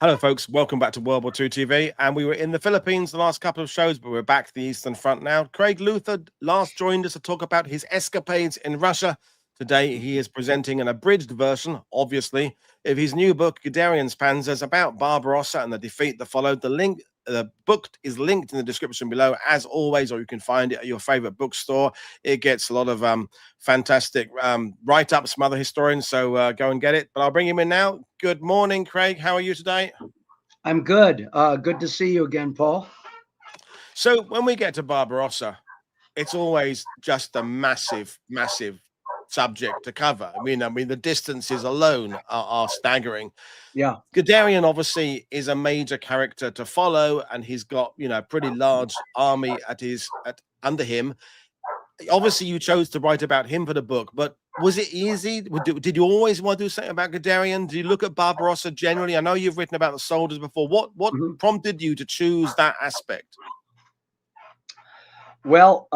Hello, folks. Welcome back to World War II TV. And we were in the Philippines the last couple of shows, but we're back to the Eastern Front now. Craig Luther last joined us to talk about his escapades in Russia. Today, he is presenting an abridged version, obviously, of his new book, Guderian's Panzers, about Barbarossa and the defeat that followed. The book is linked in the description below, as always, or you can find it at your favorite bookstore. It gets a lot of fantastic write-ups from other historians, so go and get it. But I'll bring him in now. Good morning, Craig. How are you today? I'm good. Good to see you again, Paul. So when we get to Barbarossa, it's always just a massive, massive subject to cover. I mean, the distances alone are staggering. Yeah. Guderian obviously is a major character to follow, and he's got a pretty large army at under him. Obviously, you chose to write about him for the book, but was it easy? Did you always want to do something about Guderian? Did you look at Barbarossa generally? I know you've written about the soldiers before. What Mhm. prompted you to choose that aspect? Well,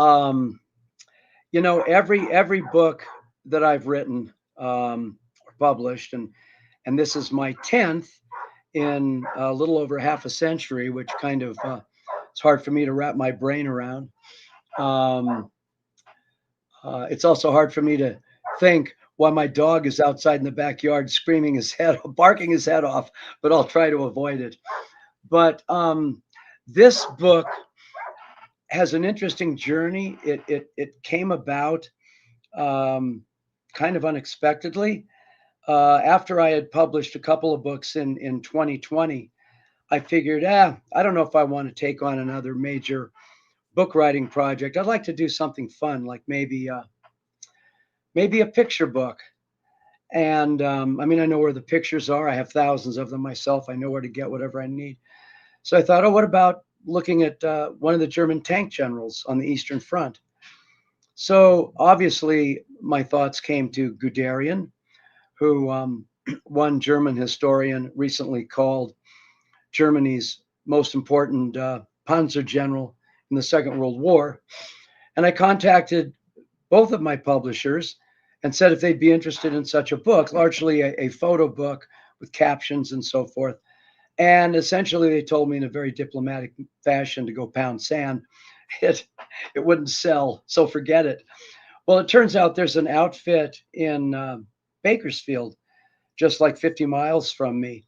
every book that I've written or published, and this is my 10th in a little over half a century, which kind of it's hard for me to wrap my brain around. Um, it's also hard for me to think why my dog is outside in the backyard screaming his head, barking his head off, but I'll try to avoid it. But this book has an interesting journey. It came about kind of unexpectedly. After I had published a couple of books in 2020, I figured, I don't know if I want to take on another major book writing project. I'd like to do something fun, like maybe a picture book. And I mean, I know where the pictures are. I have thousands of them myself. I know where to get whatever I need. So I thought, oh, what about looking at one of the German tank generals on the Eastern Front? So obviously, my thoughts came to Guderian, who one German historian recently called Germany's most important Panzer general in the Second World War. And I contacted both of my publishers and said if they'd be interested in such a book, largely a photo book with captions and so forth. And essentially, they told me in a very diplomatic fashion to go pound sand. It it wouldn't sell, so forget it. Well, it turns out there's an outfit in Bakersfield, just like 50 miles from me,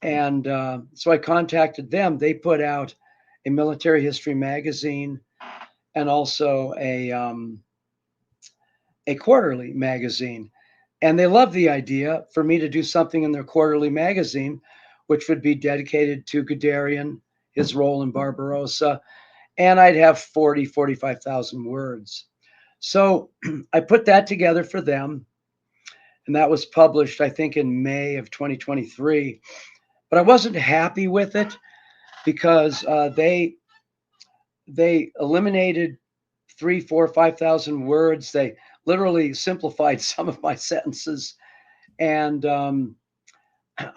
and so I contacted them. They put out a military history magazine and also a quarterly magazine, and they loved the idea for me to do something in their quarterly magazine, which would be dedicated to Guderian, his role in Barbarossa, and I'd have 45,000 words. So I put that together for them, and that was published, I think, in May of 2023. But I wasn't happy with it because they eliminated 3, 4, 5,000 words. They literally simplified some of my sentences, and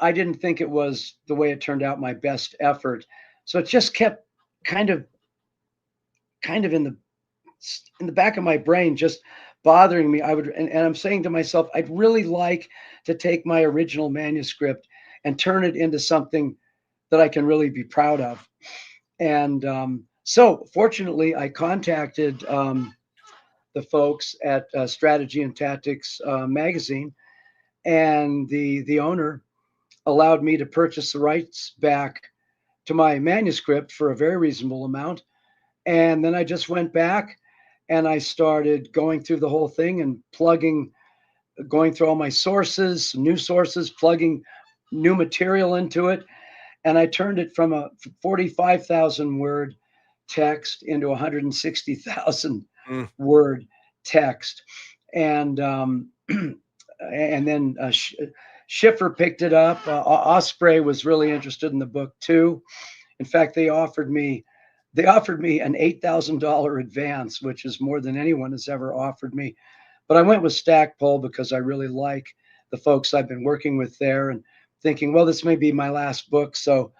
I didn't think it was the way it turned out my best effort. So it just kept kind of kind of in the back of my brain, just bothering me. And I'm saying to myself, I'd really like to take my original manuscript and turn it into something that I can really be proud of. And so, fortunately, I contacted the folks at Strategy and Tactics magazine, and the owner allowed me to purchase the rights back to my manuscript for a very reasonable amount. And then I just went back and I started going through the whole thing and going through all my sources, new sources, plugging new material into it. And I turned it from a 45,000 word text into 160,000 Mm. word text. And, and then Schiffer picked it up. Osprey was really interested in the book too. In fact, they offered me an $8,000 advance, which is more than anyone has ever offered me. But I went with Stackpole because I really like the folks I've been working with there, and thinking, well, this may be my last book, so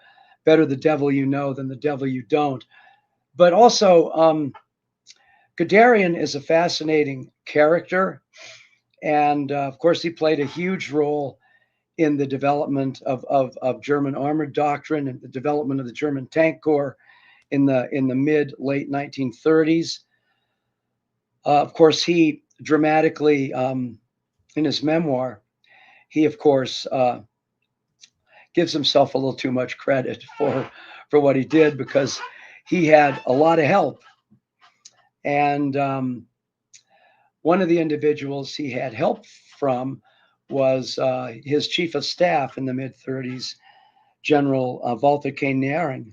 better the devil you know than the devil you don't. But also, Guderian is a fascinating character, and of course, he played a huge role in the development of German armored doctrine and the development of the German tank corps in the late 1930s. Of course, he dramatically, in his memoir, he of course gives himself a little too much credit for what he did, because he had a lot of help. And one of the individuals he had help from was his chief of staff in the mid 30s, General Walter K. Nering.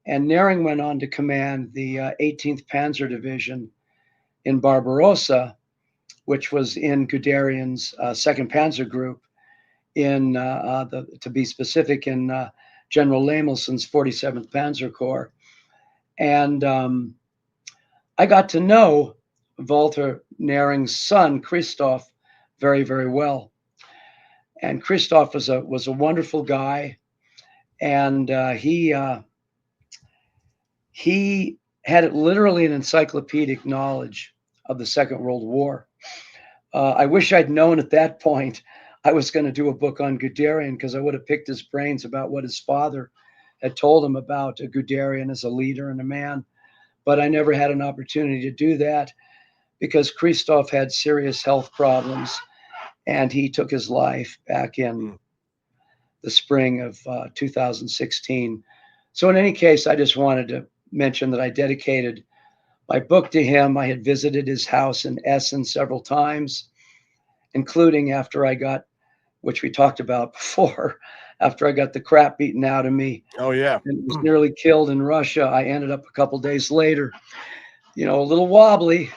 And Nering went on to command the 18th Panzer Division in Barbarossa, which was in Guderian's 2nd Panzer Group, to be specific, in General Lamelson's 47th Panzer Corps. And I got to know Walter Nering's son, Christoph, very, very well. And Christoph was a wonderful guy, and he had literally an encyclopedic knowledge of the Second World War. I wish I'd known at that point I was going to do a book on Guderian, because I would have picked his brains about what his father had told him about Guderian as a leader and a man. But I never had an opportunity to do that, because Christoph had serious health problems, and he took his life back in the spring of 2016. So in any case, I just wanted to mention that I dedicated my book to him. I had visited his house in Essen several times, including after I got, which we talked about before, after I got the crap beaten out of me. Oh, yeah. And was nearly killed in Russia. I ended up a couple days later, a little wobbly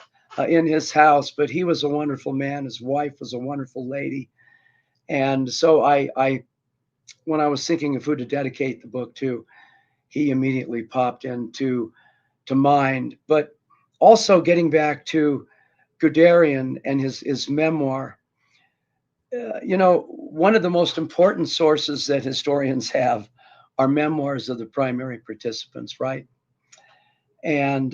in his house, but he was a wonderful man. His wife was a wonderful lady. And so I when I was thinking of who to dedicate the book to, he immediately popped into mind. But also, getting back to Guderian and his memoir, one of the most important sources that historians have are memoirs of the primary participants, right? And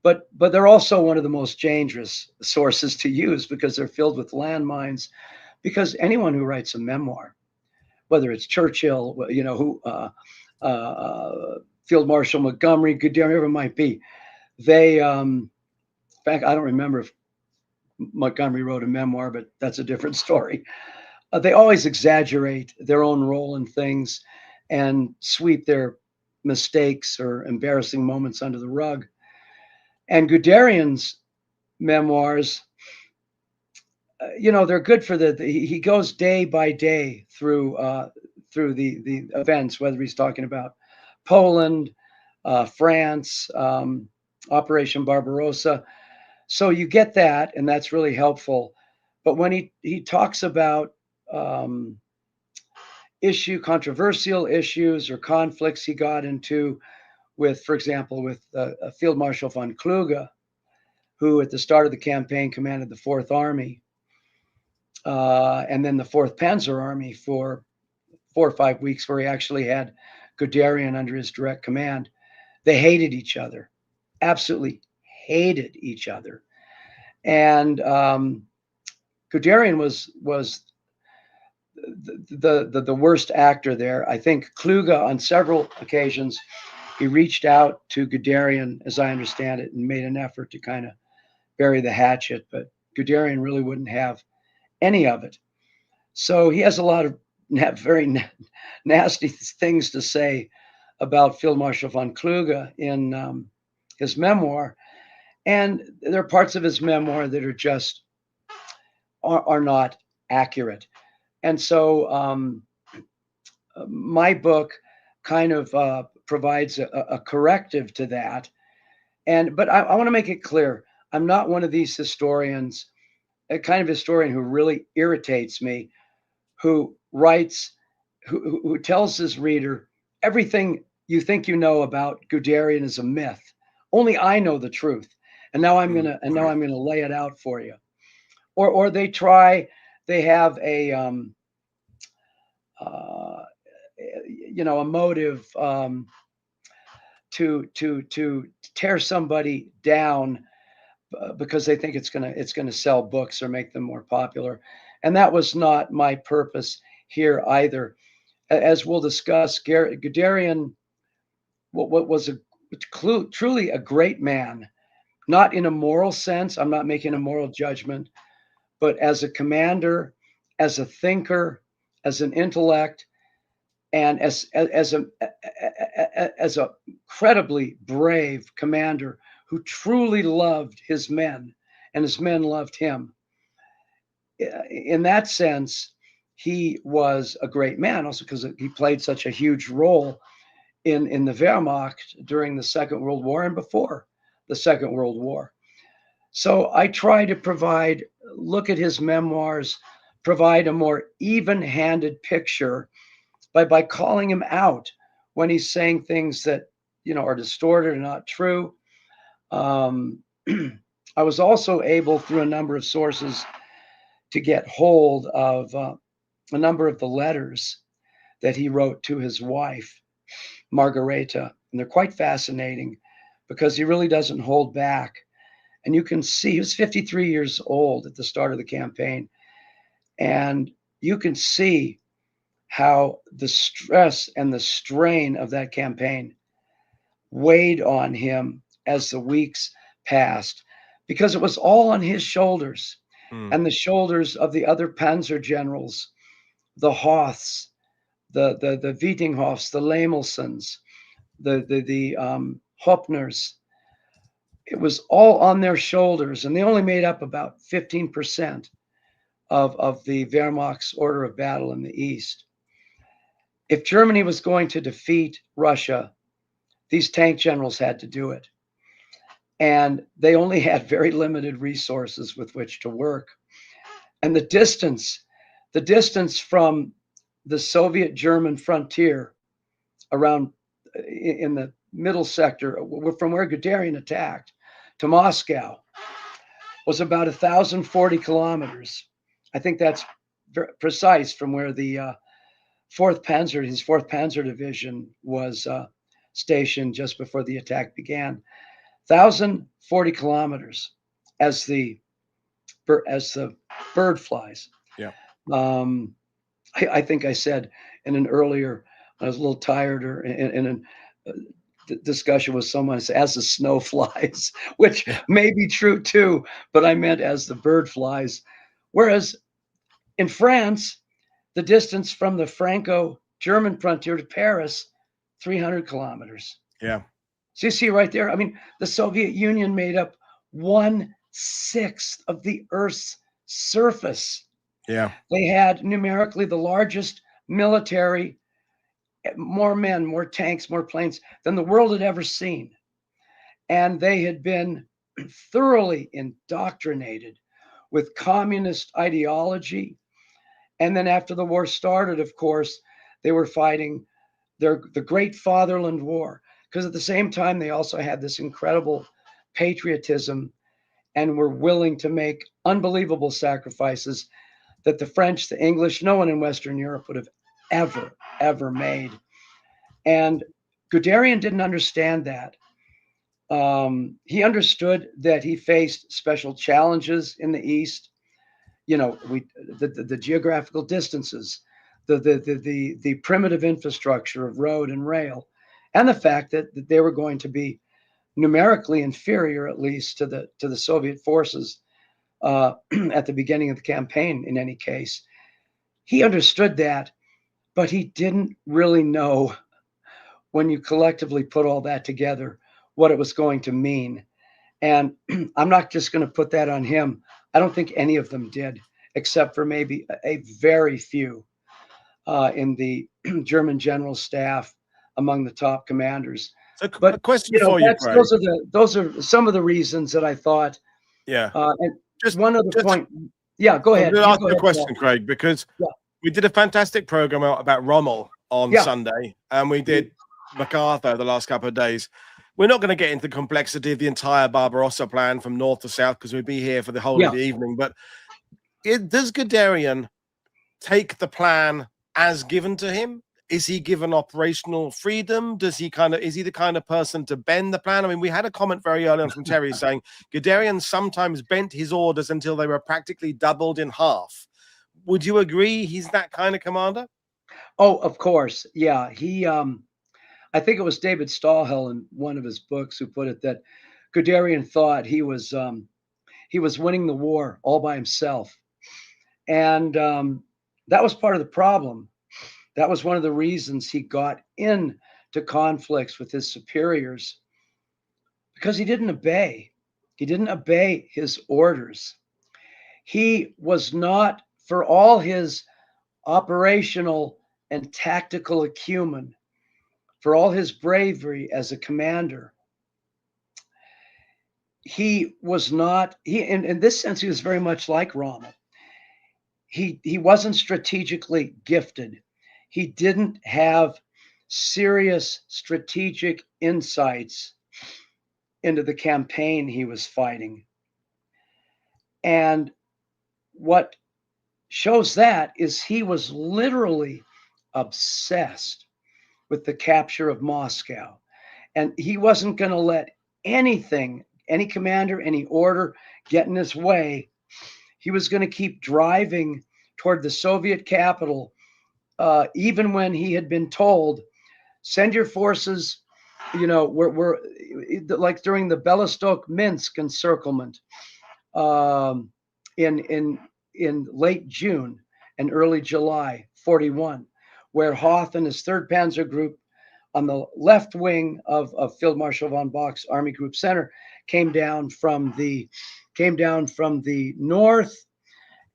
but they're also one of the most dangerous sources to use, because they're filled with landmines. Because anyone who writes a memoir, whether it's Churchill, Field Marshal Montgomery, Guderian, whoever it might be, they, in fact, I don't remember if Montgomery wrote a memoir, but that's a different story. They always exaggerate their own role in things and sweep their mistakes or embarrassing moments under the rug. And Guderian's memoirs, they're good for he goes day by day through the events, whether he's talking about Poland, France, Operation Barbarossa. So you get that, and that's really helpful. But when he talks about controversial issues or conflicts he got into with, for example, with Field Marshal von Kluge, who at the start of the campaign commanded the 4th Army, and then the 4th Panzer Army for 4 or 5 weeks, where he actually had Guderian under his direct command. They hated each other, absolutely hated each other. And Guderian was the worst actor there. I think Kluge, on several occasions, he reached out to Guderian, as I understand it, and made an effort to kind of bury the hatchet, but Guderian really wouldn't have any of it. So he has a lot of very nasty things to say about Field Marshal von Kluge in his memoir. And there are parts of his memoir that are just are not accurate. And so my book kind of provides a corrective to that. But I want to make it clear, I'm not one of these historians, a kind of historian who really irritates me, who writes, who tells his reader everything you think you know about Guderian is a myth. Only I know the truth, and now I'm gonna lay it out for you. Or they have a a motive to tear somebody down because they think it's gonna sell books or make them more popular. And that was not my purpose here either. As we'll discuss, Guderian was truly a great man, not in a moral sense. I'm not making a moral judgment, but as a commander, as a thinker, as an intellect, and as a incredibly brave commander who truly loved his men, and his men loved him. In that sense, he was a great man, also because he played such a huge role in the Wehrmacht during the Second World War and before the Second World War. So I try to look at his memoirs, provide a more even-handed picture by calling him out when he's saying things that, are distorted or not true. I was also able, through a number of sources, to get hold of a number of the letters that he wrote to his wife, Margareta. And they're quite fascinating because he really doesn't hold back. And you can see he was 53 years old at the start of the campaign. And you can see how the stress and the strain of that campaign weighed on him as the weeks passed, because it was all on his shoulders and the shoulders of the other Panzer generals, the Hoths, the Wietinghofs, the Lamelsons, the Hoppners. It was all on their shoulders, and they only made up about 15% of the Wehrmacht's order of battle in the East. If Germany was going to defeat Russia, these tank generals had to do it. And they only had very limited resources with which to work. And the distance from the Soviet-German frontier around in the middle sector, from where Guderian attacked to Moscow, was about 1,040 kilometers. I think that's very precise from where the his 4th Panzer Division was stationed just before the attack began. 1,040 kilometers as the bird flies. Yeah. I think I said in an earlier, I was a little tired, or in a discussion with someone, as the snow flies, which may be true too, but I meant as the bird flies. Whereas in France, the distance from the Franco-German frontier to Paris, 300 kilometers. Yeah. So you see right there, I mean, the Soviet Union made up 1/6 of the Earth's surface. Yeah. They had numerically the largest military, more men, more tanks, more planes than the world had ever seen. And they had been thoroughly indoctrinated with communist ideology. And then after the war started, of course, they were fighting the Great Fatherland War, because at the same time, they also had this incredible patriotism and were willing to make unbelievable sacrifices that the French, the English, no one in Western Europe would have ever made. And Guderian didn't understand that. He understood that he faced special challenges in the East. The geographical distances, the primitive infrastructure of road and rail, and the fact that they were going to be numerically inferior, at least to the Soviet forces at the beginning of the campaign. In any case, he understood that, but he didn't really know, when you collectively put all that together, what it was going to mean. And I'm not just going to put that on him. I don't think any of them did, except for maybe a very few in the German general staff, among the top commanders. So, But a question for you, Craig. those are some of the reasons that I thought. Yeah. And just one other point. Yeah, go ahead. I'm going to ask you a question, Paul. Craig, because Yeah. we did a fantastic program about Rommel on Sunday, and we did MacArthur the last couple of days. We're not going to get into the complexity of the entire Barbarossa plan from north to south, because we'd be here for the whole of the evening. But does Guderian take the plan as given to him? Is he given operational freedom? Is he the kind of person to bend the plan? I mean, we had a comment very early on from Terry saying Guderian sometimes bent his orders until they were practically doubled in half. Would you agree he's that kind of commander? Oh, of course. Yeah. I think it was David Stahlhell in one of his books who put it that Guderian thought he was winning the war all by himself. And that was part of the problem. That was one of the reasons he got into conflicts with his superiors, because he didn't obey. He didn't obey his orders. He was not, for all his operational and tactical acumen, for all his bravery as a commander, he was not, in this sense, he was very much like Rommel. He wasn't strategically gifted. He didn't have serious strategic insights into the campaign he was fighting. And what shows that is he was literally obsessed with the capture of Moscow. And he wasn't going to let anything, any commander, any order get in his way. He was going to keep driving toward the Soviet capital, even when he had been told, send your forces, we're like during the Belostok-Minsk encirclement in late June and early July 41, where Hoth and his 3rd Panzer Group on the left wing of Field Marshal von Bock's Army Group Center came down from the north,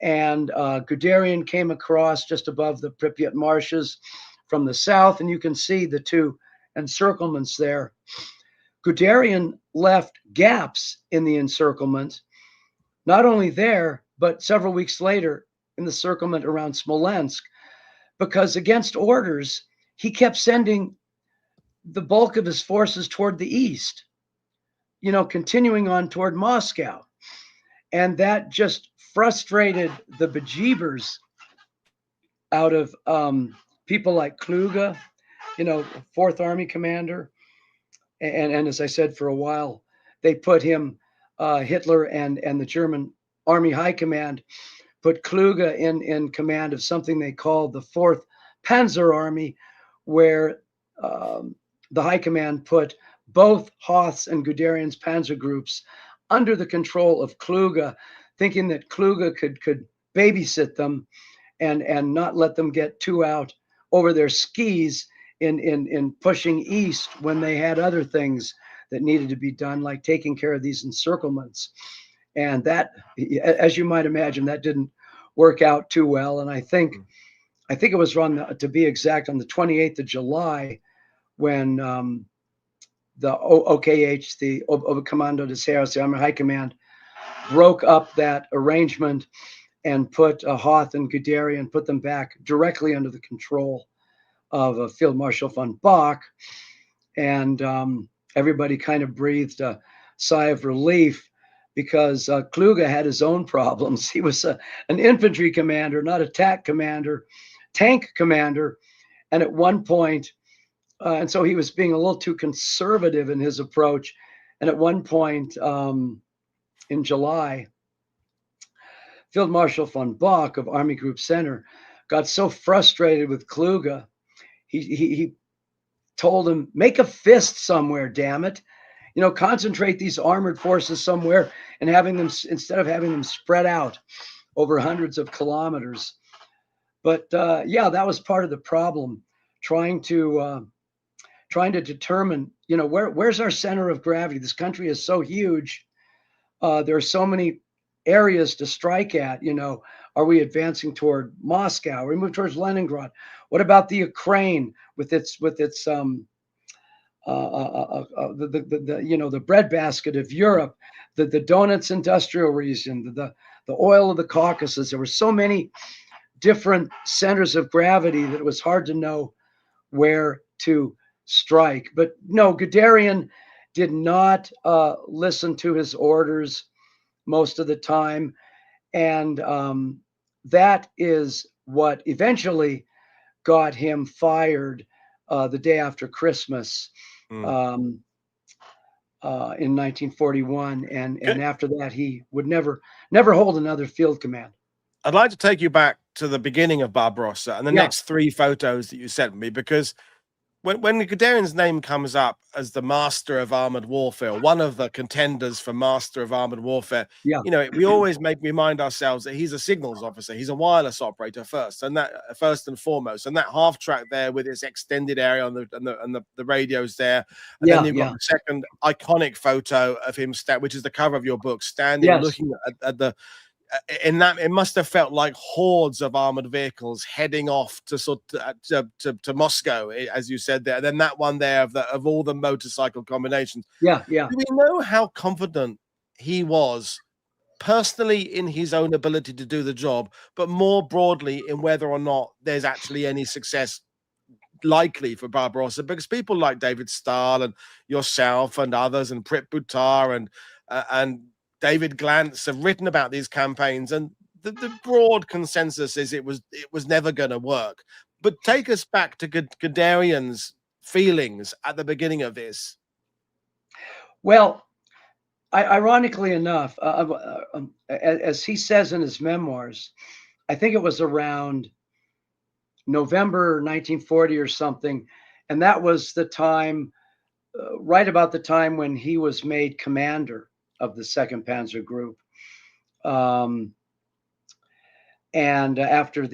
and Guderian came across just above the Pripyat marshes from the south, and you can see the two encirclements there. Guderian left gaps in the encirclement, not only there, but several weeks later in the encirclement around Smolensk, because against orders, he kept sending the bulk of his forces toward the east, continuing on toward Moscow. And that just frustrated the bejeebers out of people like Kluge, 4th Army commander. And as I said, for a while, they put him, Hitler and the German Army High Command put Kluge in command of something they called the 4th Panzer Army, where the High Command put both Hoth's and Guderian's panzer groups under the control of Kluge, thinking that Kluge could babysit them and not let them get too out over their skis in pushing east when they had other things that needed to be done, like taking care of these encirclements. And that, as you might imagine, that didn't work out too well. And I think it was to be exact, on the 28th of July, when the OKH, the Oberkommando des Heeres, the Army High Command, broke up that arrangement and put Hoth and Guderian, put them back directly under the control of Field Marshal von Bock. And everybody kind of breathed a sigh of relief, because Kluge had his own problems. He was an infantry commander, not a tank commander. And at one point, and so he was being a little too conservative in his approach. And at one point in July, Field Marshal von Bock of Army Group Center got so frustrated with Kluge, he told him, make a fist somewhere, damn it. Concentrate these armored forces somewhere, and instead of having them spread out over hundreds of kilometers. But yeah, that was part of the problem, trying to determine, where's our center of gravity? This country is so huge. There are so many areas to strike at. Are we advancing toward Moscow? Are we moving towards Leningrad? What about the Ukraine with its the breadbasket of Europe, the Donets industrial region, the oil of the Caucasus? There were so many different centers of gravity that it was hard to know where to strike. But no, Guderian did not listen to his orders most of the time. And that is what eventually got him fired the day after Christmas in 1941. And after that, he would never hold another field command. I'd like to take you back to the beginning of Barbarossa and the Yeah, next three photos that you sent me, because when Guderian's name comes up as the master of armored warfare, one of the contenders for master of armored warfare, yeah, we always remind ourselves that he's a signals officer, he's a wireless operator first, and that first and foremost, and that half track there with its extended area on the radios there, and then yeah, you've got yeah, the second iconic photo of him, which is the cover of your book, standing yes, looking at the in that it must have felt like hordes of armored vehicles heading off to to Moscow, as you said there. And then that one there of all the motorcycle combinations. yeah, yeah. Do we know how confident he was personally in his own ability to do the job, but more broadly in whether or not there's actually any success likely for Barbarossa? Because people like David Stahl and yourself and others and Prit Buttar and David Glantz have written about these campaigns, and the broad consensus is it was never going to work. But take us back to Guderian's feelings at the beginning of this. Well, ironically enough, as he says in his memoirs, I think it was around November 1940 or something, and that was the time, right about the time when he was made commander of the Second Panzer Group. And after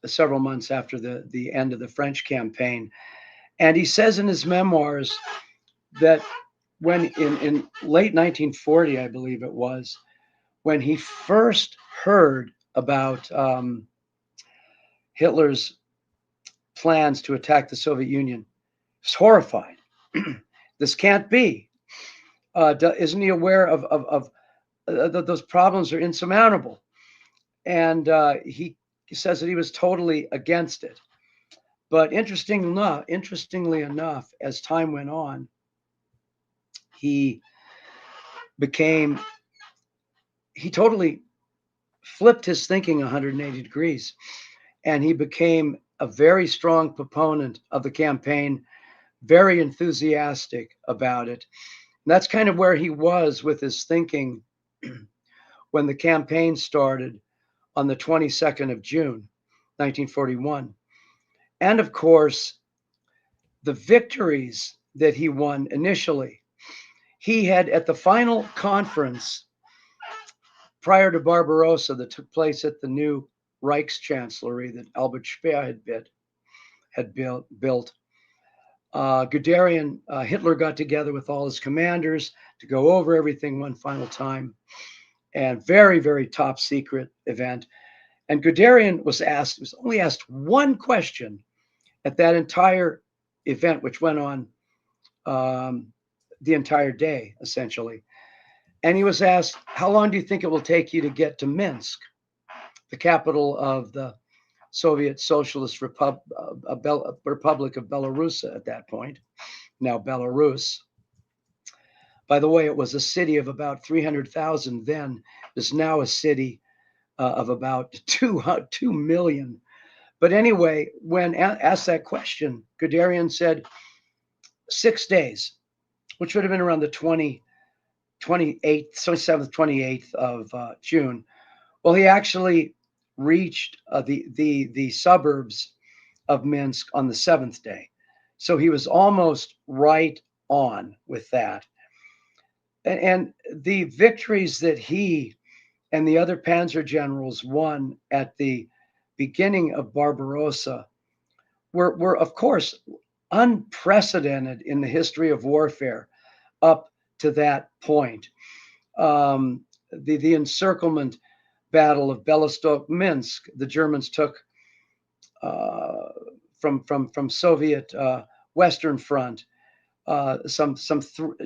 several months after the end of the French campaign. And he says in his memoirs that when in late 1940, I believe it was, when he first heard about Hitler's plans to attack the Soviet Union, he was horrified. This can't be. Isn't he aware of those problems are insurmountable? And he says that he was totally against it. But interestingly enough, as time went on, he totally flipped his thinking 180 degrees, and he became a very strong proponent of the campaign, very enthusiastic about it. And that's kind of where he was with his thinking when the campaign started on the 22nd of June, 1941. And of course, the victories that he won initially. He had, at the final conference prior to Barbarossa that took place at the new Reichschancellery that Albert Speer had built, Guderian, Hitler got together with all his commanders to go over everything one final time, and very, very top secret event. And Guderian was only asked one question at that entire event, which went on the entire day, essentially. And he was asked, how long do you think it will take you to get to Minsk, the capital of the Soviet Socialist Republic of Belarus at that point, now Belarus. By the way, it was a city of about 300,000 then. It's now a city of about 2 million. But anyway, when asked that question, Guderian said 6 days, which would have been around the 27th, 28th of June. Well, he actually reached the suburbs of Minsk on the 7th day. So he was almost right on with that. And the victories that he and the other panzer generals won at the beginning of Barbarossa were of course, unprecedented in the history of warfare up to that point. The encirclement battle of Belostok-Minsk, the Germans took from Soviet Western Front.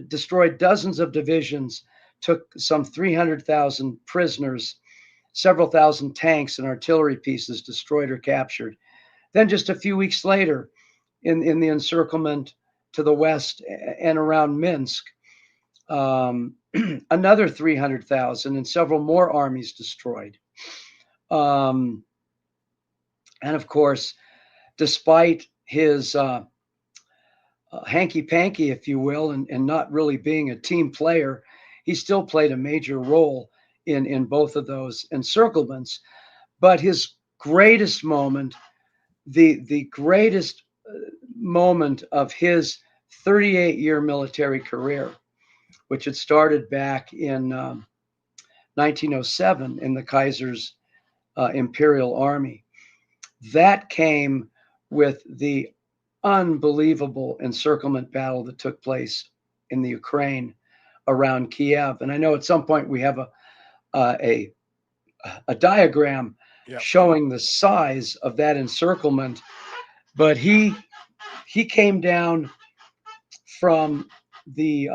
Destroyed dozens of divisions, took some 300,000 prisoners, several thousand tanks and artillery pieces destroyed or captured. Then just a few weeks later, in the encirclement to the west and around Minsk, another 300,000 and several more armies destroyed. And of course, despite his hanky-panky, if you will, and not really being a team player, he still played a major role in both of those encirclements. But his greatest moment, the greatest moment of his 38-year military career, which had started back in 1907 in the Kaiser's Imperial Army. That came with the unbelievable encirclement battle that took place in the Ukraine around Kiev. And I know at some point we have a diagram showing the size of that encirclement, but he came down from the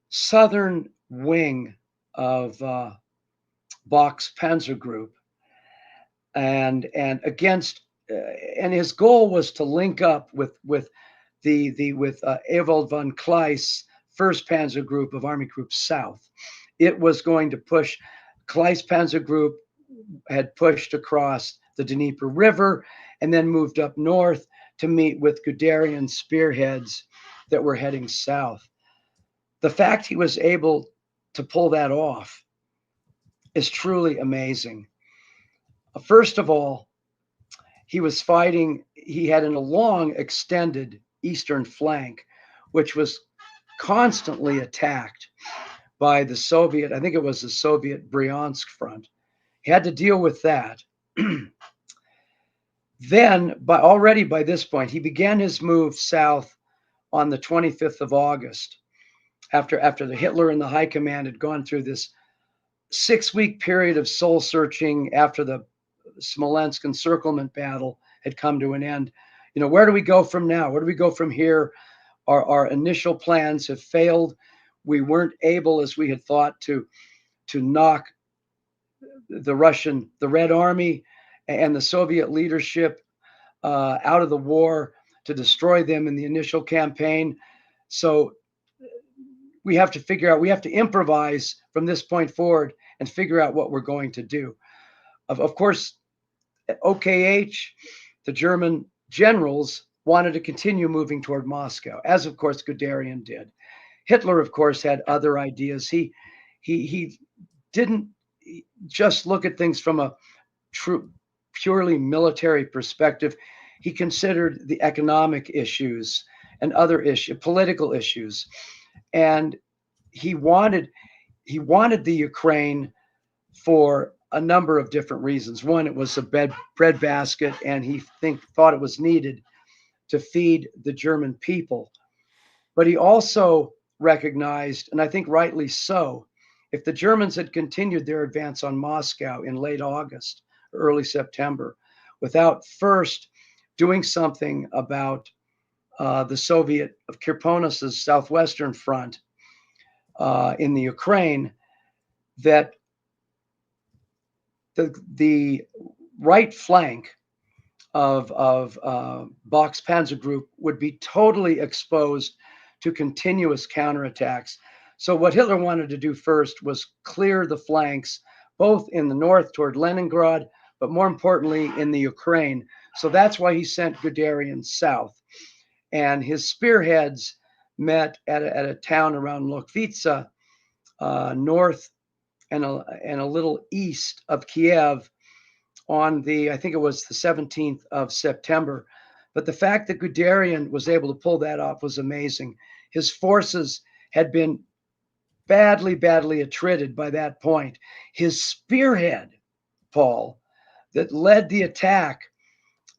southern wing of Bock's Panzer Group, and against and his goal was to link up with Ewald von Kleist's First Panzer Group of Army Group South. It was going to push. Kleist Panzer Group had pushed across the Dnieper River and then moved up north to meet with Guderian spearheads that were heading south. The fact he was able to pull that off is truly amazing. First of all, he was fighting, he had a long extended eastern flank, which was constantly attacked by the Soviet, I think it was the Soviet Bryansk front. He had to deal with that. Then, already by this point, he began his move south on the 25th of August, after the Hitler and the High Command had gone through this 6-week period of soul searching after the Smolensk encirclement battle had come to an end. You know, where do we go from now? Where do we go from here? Our initial plans have failed. We weren't able, as we had thought, to knock the Red Army and the Soviet leadership out of the war, to destroy them in the initial campaign. So we have to figure out, we have to improvise from this point forward and figure out what we're going to do. Of course, OKH, the German generals, wanted to continue moving toward Moscow, as of course Guderian did. Hitler, of course, had other ideas. He didn't just look at things from a purely military perspective. He considered the economic issues and other political issues, and he wanted the Ukraine for a number of different reasons. One, it was a bread basket, and he thought it was needed to feed the German people. But he also recognized, and I think rightly so, if the Germans had continued their advance on Moscow in late August, early September, without first doing something about the Soviet of Kirponos's southwestern front in the Ukraine, that the right flank of Bock's Panzer Group would be totally exposed to continuous counterattacks. So what Hitler wanted to do first was clear the flanks, both in the north toward Leningrad, but more importantly in the Ukraine. So that's why he sent Guderian south. And his spearheads met at a town around Lokvitsa, north and a little east of Kiev, on I think it was the 17th of September. But the fact that Guderian was able to pull that off was amazing. His forces had been badly attrited by that point. His spearhead, Paul, that led the attack,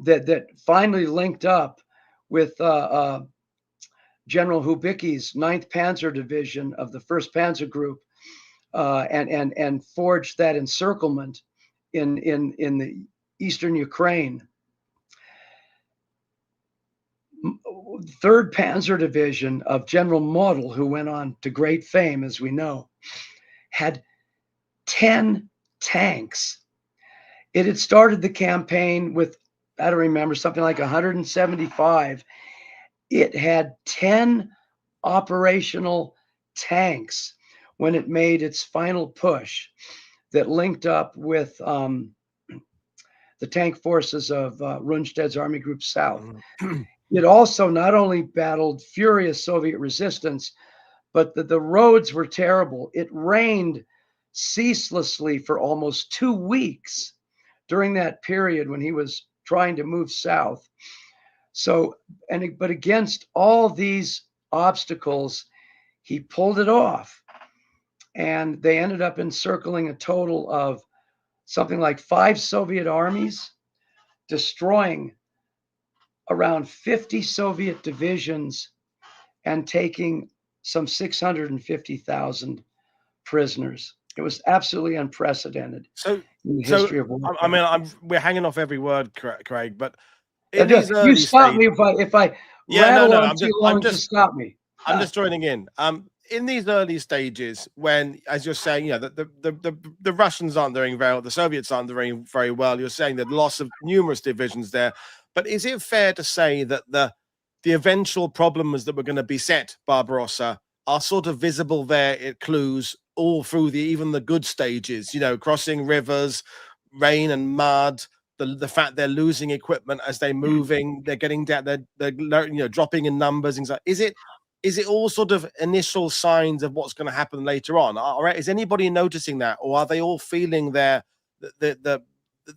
that finally linked up with General Hubicki's 9th Panzer Division of the 1st Panzer Group, and forged that encirclement in the eastern Ukraine. 3rd Panzer Division of General Model, who went on to great fame, as we know, had 10 tanks. It had started the campaign with, I don't remember, something like 175. It had 10 operational tanks when it made its final push that linked up with the tank forces of Rundstedt's Army Group South. It also not only battled furious Soviet resistance, but the roads were terrible. It rained ceaselessly for almost 2 weeks during that period when he was trying to move south. So, but against all these obstacles, he pulled it off. And they ended up encircling a total of something like 5 Soviet armies, destroying around 50 Soviet divisions and taking some 650,000 prisoners. It was absolutely unprecedented in the history of warfare. I mean, we're hanging off every word, Craig, but in these early you stop stages, me if I rattle on too long. Just stop me. I'm just joining in. In these early stages, when, as you're saying, the Russians aren't doing very well, the Soviets aren't doing very well. You're saying the loss of numerous divisions there, but is it fair to say that the eventual problems that were going to beset Barbarossa are sort of visible there? It clues all through even the good stages. Crossing rivers, rain and mud. The fact they're losing equipment as they're moving, they're getting down, they're dropping in numbers. Things like, is it all sort of initial signs of what's going to happen later on? All right, is anybody noticing that, or are they all feeling that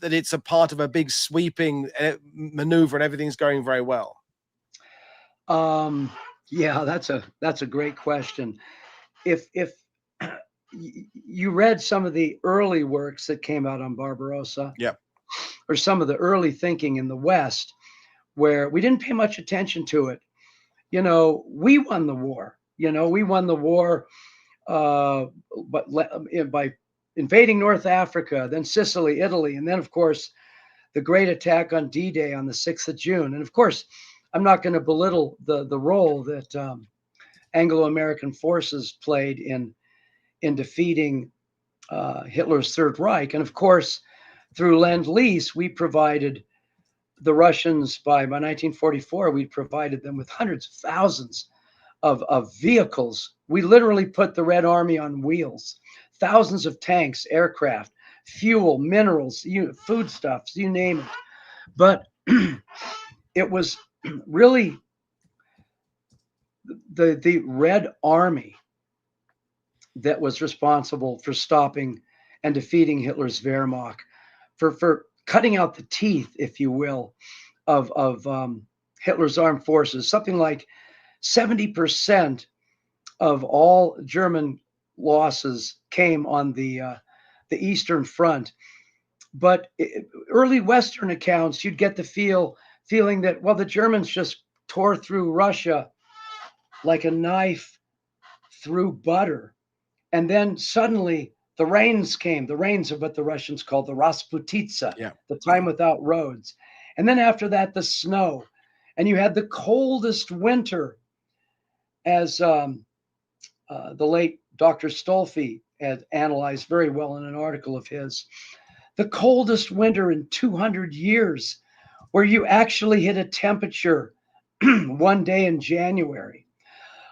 it's a part of a big sweeping maneuver and everything's going very well? Yeah, that's a great question. If you read some of the early works that came out on Barbarossa, or some of the early thinking in the West, where we didn't pay much attention to it. We won the war. We won the war, but by invading North Africa, then Sicily, Italy, and then, of course, the great attack on D-Day on the 6th of June. And, of course, I'm not going to belittle the role that Anglo-American forces played in defeating Hitler's Third Reich. And, of course, through Lend-Lease, we provided the Russians, by 1944, we provided them with hundreds of thousands of vehicles. We literally put the Red Army on wheels, thousands of tanks, aircraft, fuel, minerals, foodstuffs, you name it. But it was really the Red Army that was responsible for stopping and defeating Hitler's Wehrmacht, for cutting out the teeth, if you will, of Hitler's armed forces. Something like 70% of all German losses came on the Eastern Front. But early Western accounts, you'd get the feeling that, well, the Germans just tore through Russia like a knife through butter. And then suddenly the rains came. The rains are what the Russians called the Rasputitsa, the time without roads. And then after that, the snow. And you had the coldest winter, as the late Dr. Stolfi had analyzed very well in an article of his. The coldest winter in 200 years, where you actually hit a temperature one day in January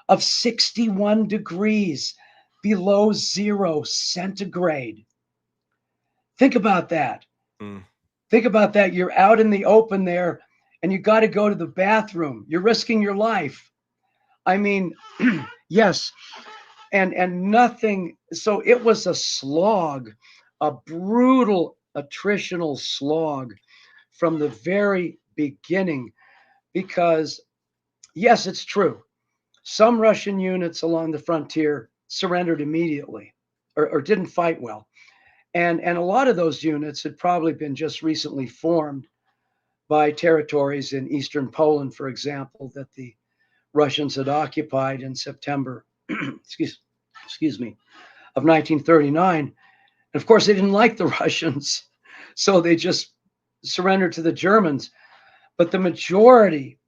of 61 degrees below 0 centigrade. Think about that. Think about that. You're out in the open there and you got to go to the bathroom. You're risking your life. I mean, yes. And nothing. So it was a slog, a brutal attritional slog from the very beginning, because yes, it's true. Some Russian units along the frontier surrendered immediately or didn't fight well. And a lot of those units had probably been just recently formed by territories in eastern Poland, for example, that the Russians had occupied in September, excuse me, of 1939. And of course, they didn't like the Russians, so they just surrendered to the Germans. But the majority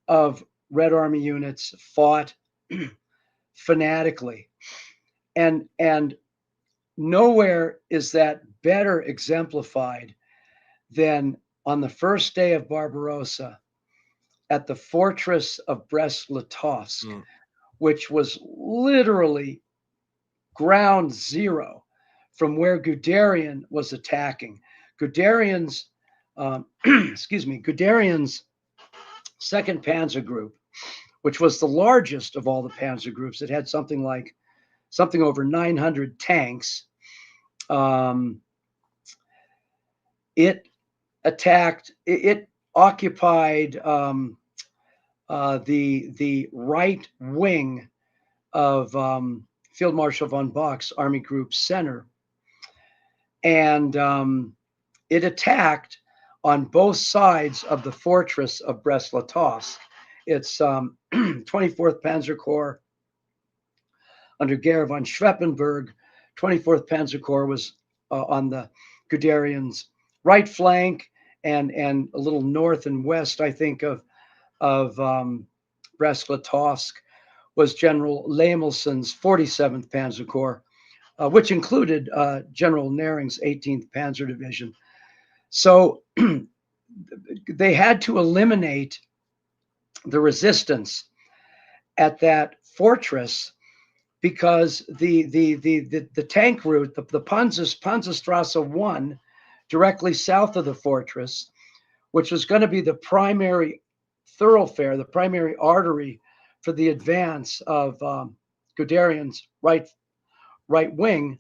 of Red Army units fought fanatically. And nowhere is that better exemplified than on the first day of Barbarossa at the fortress of Brest-Litovsk, which was literally ground zero from where Guderian was attacking. Guderian's, Guderian's Second Panzer Group, which was the largest of all the panzer groups. It had something over 900 tanks. it attacked, it occupied the right wing of Field Marshal von Bock's Army Group Center. And it attacked on both sides of the fortress of Brest-Litovsk. It's 24th Panzer Corps under Gerd von Schweppenberg. 24th Panzer Corps was on the Guderian's right flank and a little north and west, I think, of Brest-Litovsk was General Lemelson's 47th Panzer Corps, which included General Nering's 18th Panzer Division. So they had to eliminate the resistance at that fortress because the tank route, the Panzerstrasse 1, directly south of the fortress, which was going to be the primary thoroughfare, the primary artery for the advance of Guderian's right wing,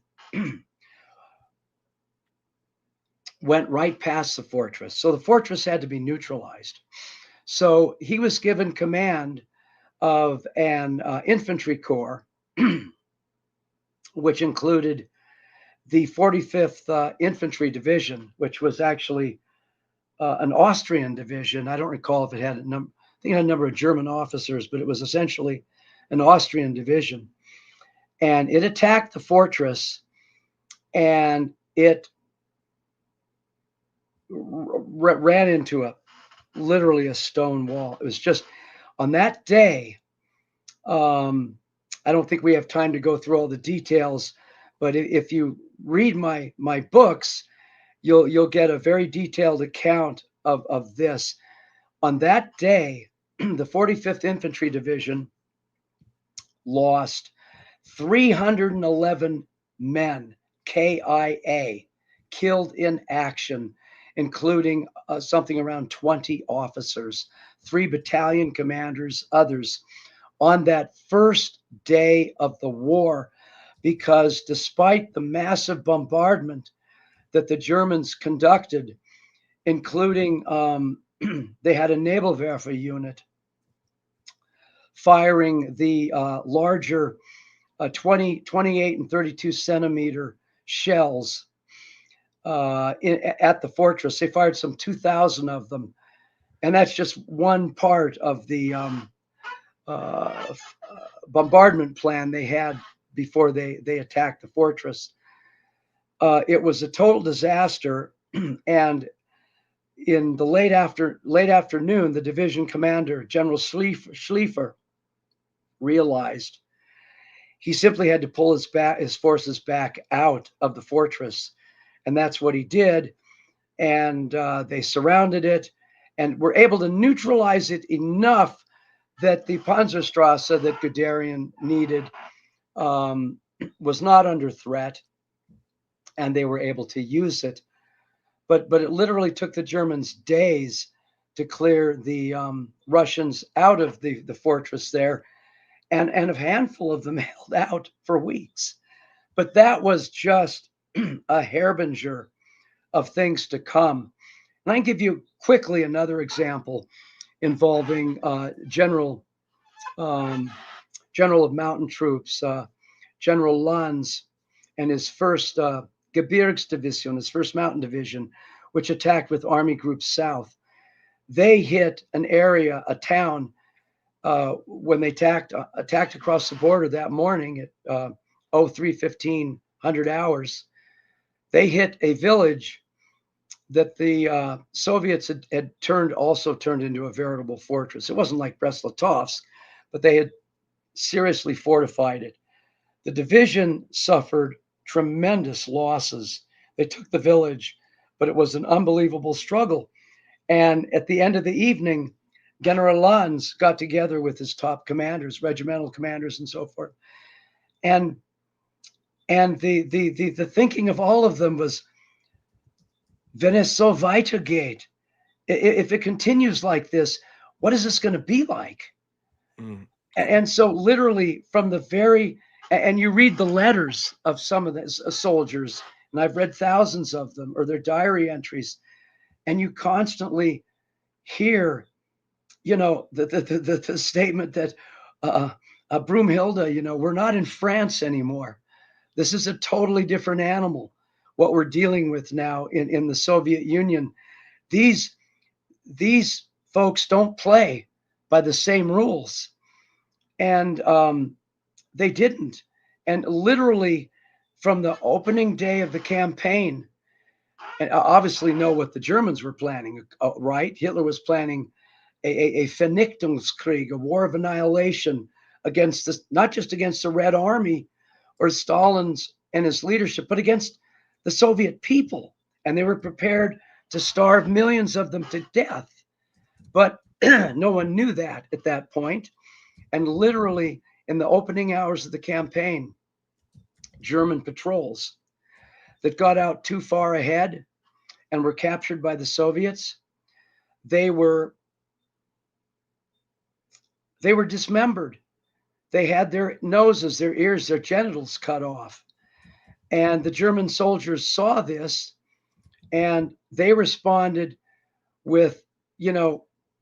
went right past the fortress. So the fortress had to be neutralized. So he was given command of an infantry corps, which included the 45th Infantry Division, which was actually an Austrian division. I don't recall if it had I think it had a number of German officers, but it was essentially an Austrian division. And it attacked the fortress, and it ran into literally a stone wall. It was just on that day. I don't think we have time to go through all the details, but if you read my books, you'll get a very detailed account of this. On that day, the 45th Infantry Division lost 311 men, KIA, killed in action, including something around 20 officers, 3 battalion commanders, others, on that first day of the war, because despite the massive bombardment that the Germans conducted, including they had a Nebelwerfer unit firing the larger 28 and 32 centimeter shells at the fortress. They fired some 2,000 of them. And that's just one part of the bombardment plan they had before they attacked the fortress. It was a total disaster. And in the late afternoon, the division commander, General Schliefer, realized he simply had to pull his forces back out of the fortress. And that's what he did. And they surrounded it and were able to neutralize it enough that the Panzerstrasse that Guderian needed was not under threat, and they were able to use it. But it literally took the Germans days to clear the Russians out of the fortress there, and a handful of them held out for weeks. But that was just a harbinger of things to come. And I can give you quickly another example involving General of Mountain Troops, General Lanz, and his first Gebirgsdivision, his first Mountain Division, which attacked with Army Group South. They hit an area, a town, when they attacked across the border that morning at 03:1500 hours. They hit a village that the Soviets had also turned into a veritable fortress. It wasn't like Brest-Litovsk, but they had seriously fortified it. The division suffered tremendous losses. They took the village, but it was an unbelievable struggle. And at the end of the evening, General Lanz got together with his top commanders, regimental commanders, and so forth. And the thinking of all of them was, wenn es so weitergeht, if it continues like this, what is this going to be like? Mm. And so literally from the and you read the letters of some of the soldiers and I've read thousands of them, or their diary entries, and you constantly hear, the statement that Broomhilda, we're not in France anymore. This is a totally different animal, what we're dealing with now in the Soviet Union. These folks don't play by the same rules. And they didn't. And literally from the opening day of the campaign, and obviously know what the Germans were planning, right? Hitler was planning a Vernichtungskrieg, a war of annihilation against this, not just against the Red Army or Stalin's and his leadership, but against the Soviet people. And they were prepared to starve millions of them to death. But no one knew that at that point. And literally in the opening hours of the campaign, German patrols that got out too far ahead and were captured by the Soviets, they were dismembered. They had their noses, their ears, their genitals cut off. And the German soldiers saw this, and they responded with,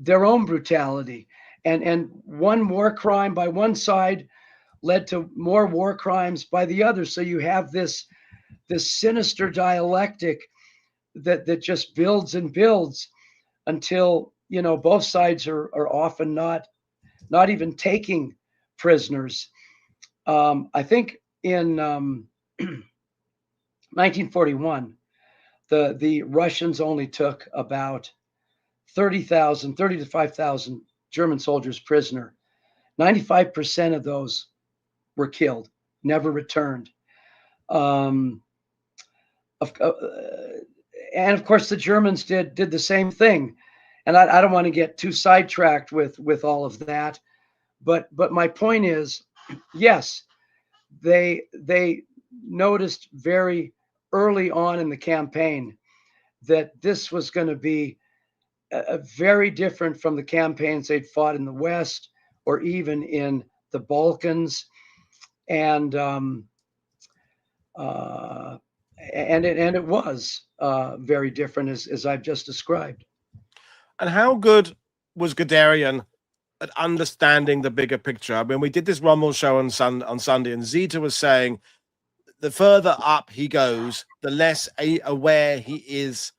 their own brutality. And one war crime by one side led to more war crimes by the other. So you have this sinister dialectic that just builds and builds until, both sides are often not even taking prisoners. I think in 1941, the Russians only took about 30 to 5,000 German soldiers prisoner. 95% of those were killed, never returned. And of course, the Germans did the same thing. And I don't want to get too sidetracked with all of that, but my point is, yes, they noticed very early on in the campaign that this was going to be a very different from the campaigns they'd fought in the West or even in the Balkans, and it was very different as I've just described. And how good was Guderian at understanding the bigger picture? I mean, we did this Rommel show on Sunday, and Zita was saying the further up he goes, the less aware he is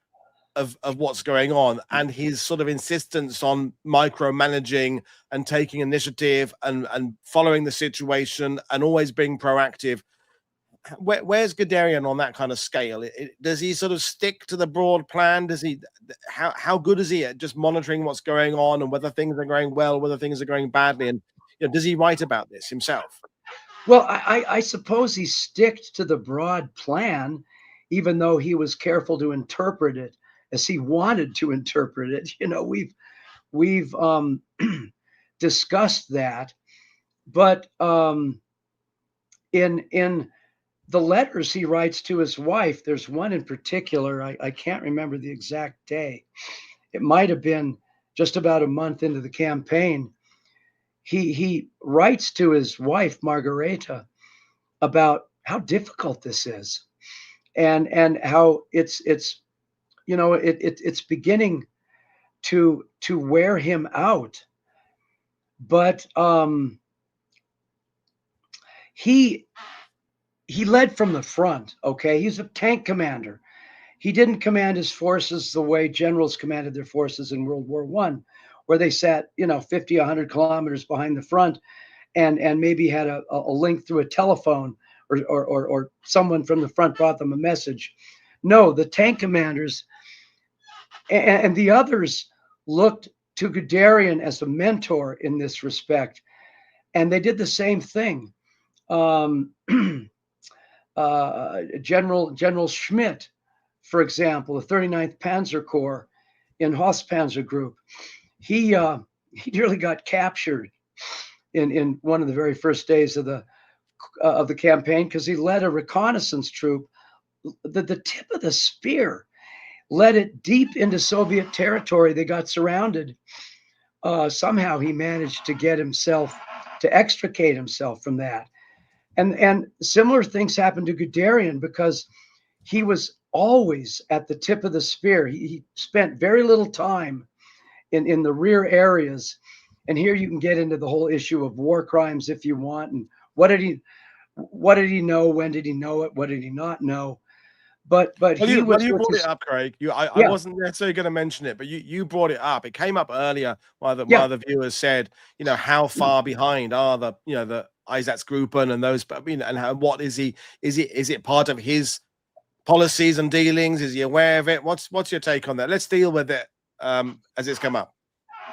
of what's going on, and his sort of insistence on micromanaging and taking initiative and following the situation and always being proactive. Where's Guderian on that kind of scale? Does he sort of stick to the broad plan? Does he? How good is he at just monitoring what's going on and whether things are going well, whether things are going badly? And does he write about this himself? Well, I suppose he sticked to the broad plan, even though he was careful to interpret it as he wanted to interpret it. We've discussed that, but in the letters he writes to his wife, there's one in particular, I can't remember the exact day. It might have been just about a month into the campaign. He writes to his wife, Margareta, about how difficult this is, and how it's beginning to wear him out. But he led from the front. Okay, he's a tank commander. He didn't command his forces the way generals commanded their forces in World War I, where they sat 50, 100 kilometers behind the front, and maybe had a link through a telephone, or someone from the front brought them a message. No, the tank commanders and the others looked to Guderian as a mentor in this respect, and they did the same thing. General Schmidt, for example, the 39th Panzer Corps in Hauspanzer Group, he nearly got captured in one of the very first days of the campaign because he led a reconnaissance troop. The tip of the spear led it deep into Soviet territory. They got surrounded. Somehow he managed to extricate himself from that. And similar things happened to Guderian because he was always at the tip of the spear. He spent very little time in the rear areas. And here you can get into the whole issue of war crimes if you want. And what did he know? When did he know it? What did he not know? But he Well, was you with brought it his, up, Craig. I yeah, wasn't necessarily going to mention it, but you brought it up. It came up earlier. One yeah. of the viewers said, how far behind are the Einsatzgruppen and those, but and what is he? Is it part of his policies and dealings? Is he aware of it? What's your take on that? Let's deal with it as it's come up.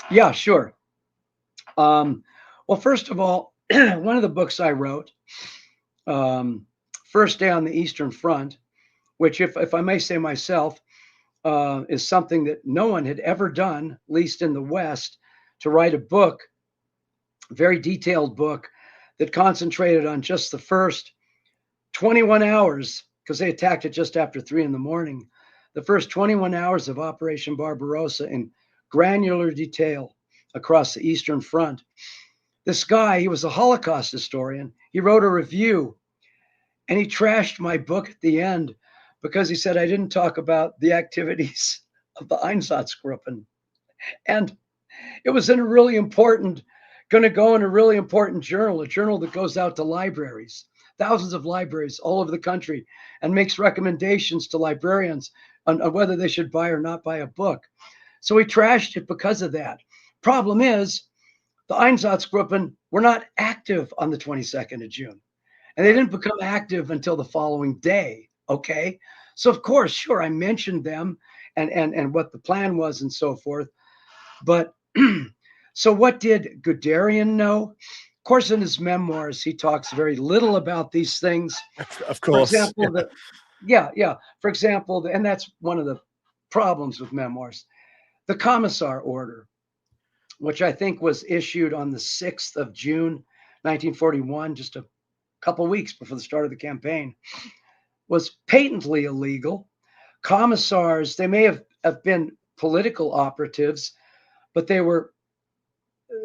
Yeah, sure. Well, first of all, one of the books I wrote, First Day on the Eastern Front, which, if I may say myself, is something that no one had ever done, at least in the West, to write a book, very detailed book that concentrated on just the first 21 hours, because they attacked it just after 3 in the morning, the first 21 hours of Operation Barbarossa in granular detail across the Eastern Front. This guy, he was a Holocaust historian. He wrote a review and he trashed my book at the end because he said I didn't talk about the activities of the Einsatzgruppen. And it was in a really important, going to go in a really important journal, a journal that goes out to libraries, thousands of libraries all over the country, and makes recommendations to librarians on whether they should buy or not buy a book. So he trashed it because of that. Problem is, the Einsatzgruppen were not active on the 22nd of June, and they didn't become active until the following day. Okay, so of course, sure, I mentioned them and what the plan was and so forth, but so what did Guderian know? Of course, in his memoirs, he talks very little about these things. Of For course. example, yeah. For example, and that's one of the problems with memoirs, the Commissar Order, which I think was issued on the 6th of June, 1941, just a couple of weeks before the start of the campaign, was patently illegal. Commissars, they may have been political operatives, but they were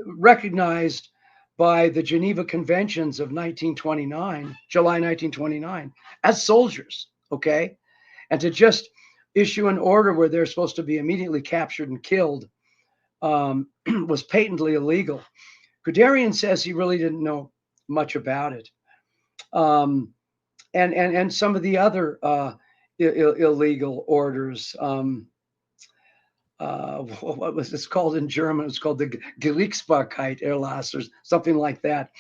recognized by the Geneva Conventions of 1929, July 1929, as soldiers, okay? And to just issue an order where they're supposed to be immediately captured and killed was patently illegal. Guderian says he really didn't know much about it. And some of the other illegal orders, what was this called in German? It's called the Gerichtsbarkeit Erlass or something like that,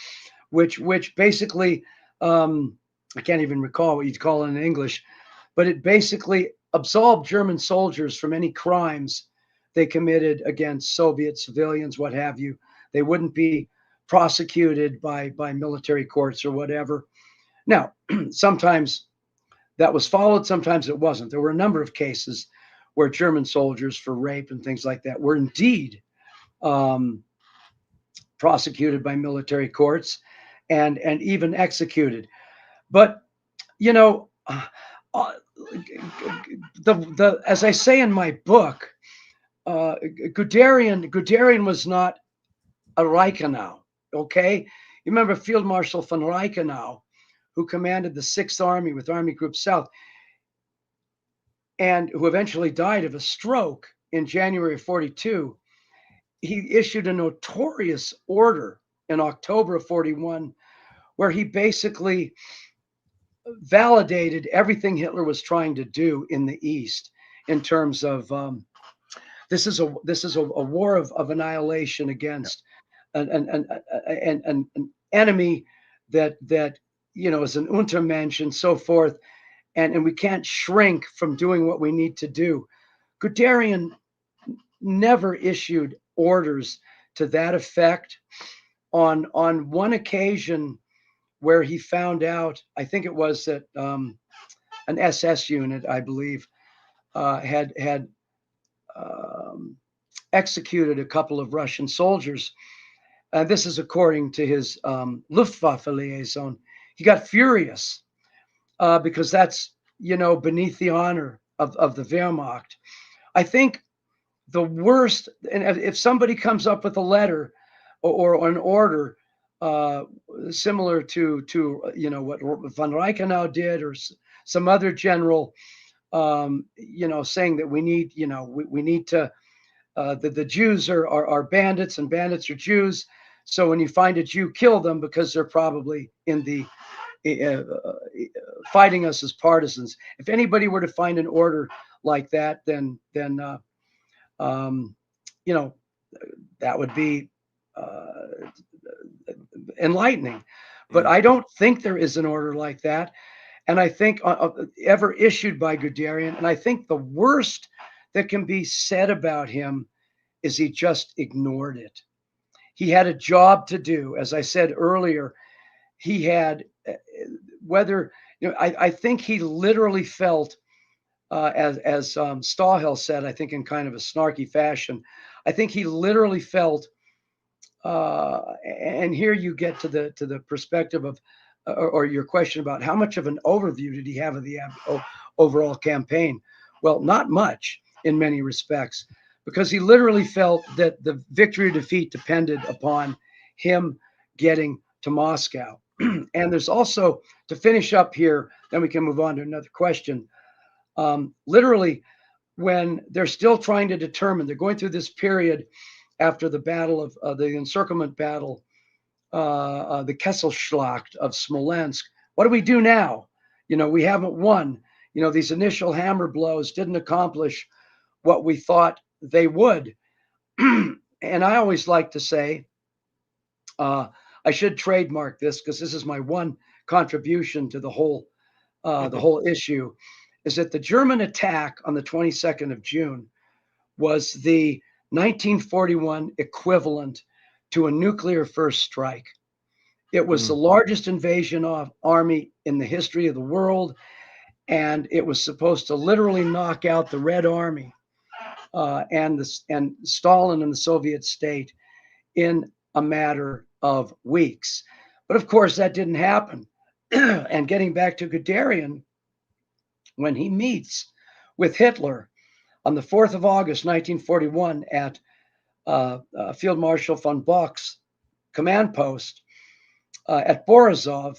which basically, I can't even recall what you'd call it in English, but it basically absolved German soldiers from any crimes they committed against Soviet civilians, what have you. They wouldn't be prosecuted by military courts or whatever. Now, sometimes that was followed, sometimes it wasn't. There were a number of cases where German soldiers for rape and things like that were indeed prosecuted by military courts and even executed. But you know, as I say in my book, Guderian was not a Reichenau. Okay, you remember Field Marshal von Reichenau, who commanded the 6th Army with Army Group South, and who eventually died of a stroke in January of 42. He issued a notorious order in October of 41, where he basically validated everything Hitler was trying to do in the East in terms of this is a war of annihilation against an enemy that is an Untermensch and so forth, and we can't shrink from doing what we need to do. Guderian never issued orders to that effect. On one occasion where he found out, I think it was that an SS unit, I believe, had executed a couple of Russian soldiers. This is according to his Luftwaffe liaison. He got furious because that's, beneath the honor of the Wehrmacht. I think the worst, and if somebody comes up with a letter or an order similar to what von Reichenau did, or some other general, saying that we need, we need to, the Jews are bandits and bandits are Jews. So when you find a Jew, kill them because they're probably in the fighting us as partisans. If anybody were to find an order like that, then that would be enlightening. But I don't think there is an order like that. And I think ever issued by Guderian. And I think the worst that can be said about him is he just ignored it. He had a job to do. As I said earlier, he had, I think he literally felt, as Stahl said, I think in kind of a snarky fashion, I think he literally felt, and here you get to the perspective of, or your question about how much of an overview did he have of the overall campaign? Well, not much in many respects, because he literally felt that the victory or defeat depended upon him getting to Moscow. And there's also, to finish up here, then we can move on to another question. Literally, when they're still trying to determine, they're going through this period after the battle of the encirclement battle, the Kesselschlacht of Smolensk. What do we do now? We haven't won. These initial hammer blows didn't accomplish what we thought they would. And I always like to say, I should trademark this because this is my one contribution to the whole issue, is that the German attack on the 22nd of June was the 1941 equivalent to a nuclear first strike. It was the largest invasion of army in the history of the world, and it was supposed to literally knock out the Red Army and Stalin and the Soviet state in a matter of weeks. But of course, that didn't happen. And getting back to Guderian, when he meets with Hitler on the 4th of August, 1941, at Field Marshal von Bock's command post at Borisov,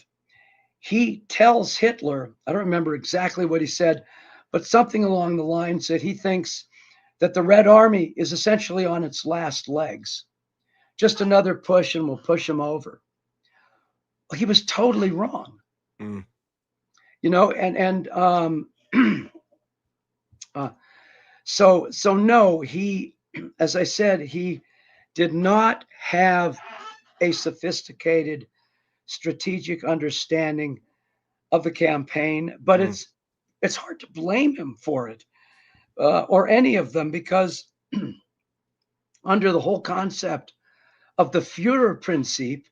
he tells Hitler, I don't remember exactly what he said, but something along the lines that he thinks that the Red Army is essentially on its last legs. Just another push and we'll push him over. He was totally wrong. So no, he, as I said, he did not have a sophisticated strategic understanding of the campaign, but it's hard to blame him for it, or any of them, because under the whole concept of the Führerprinzip,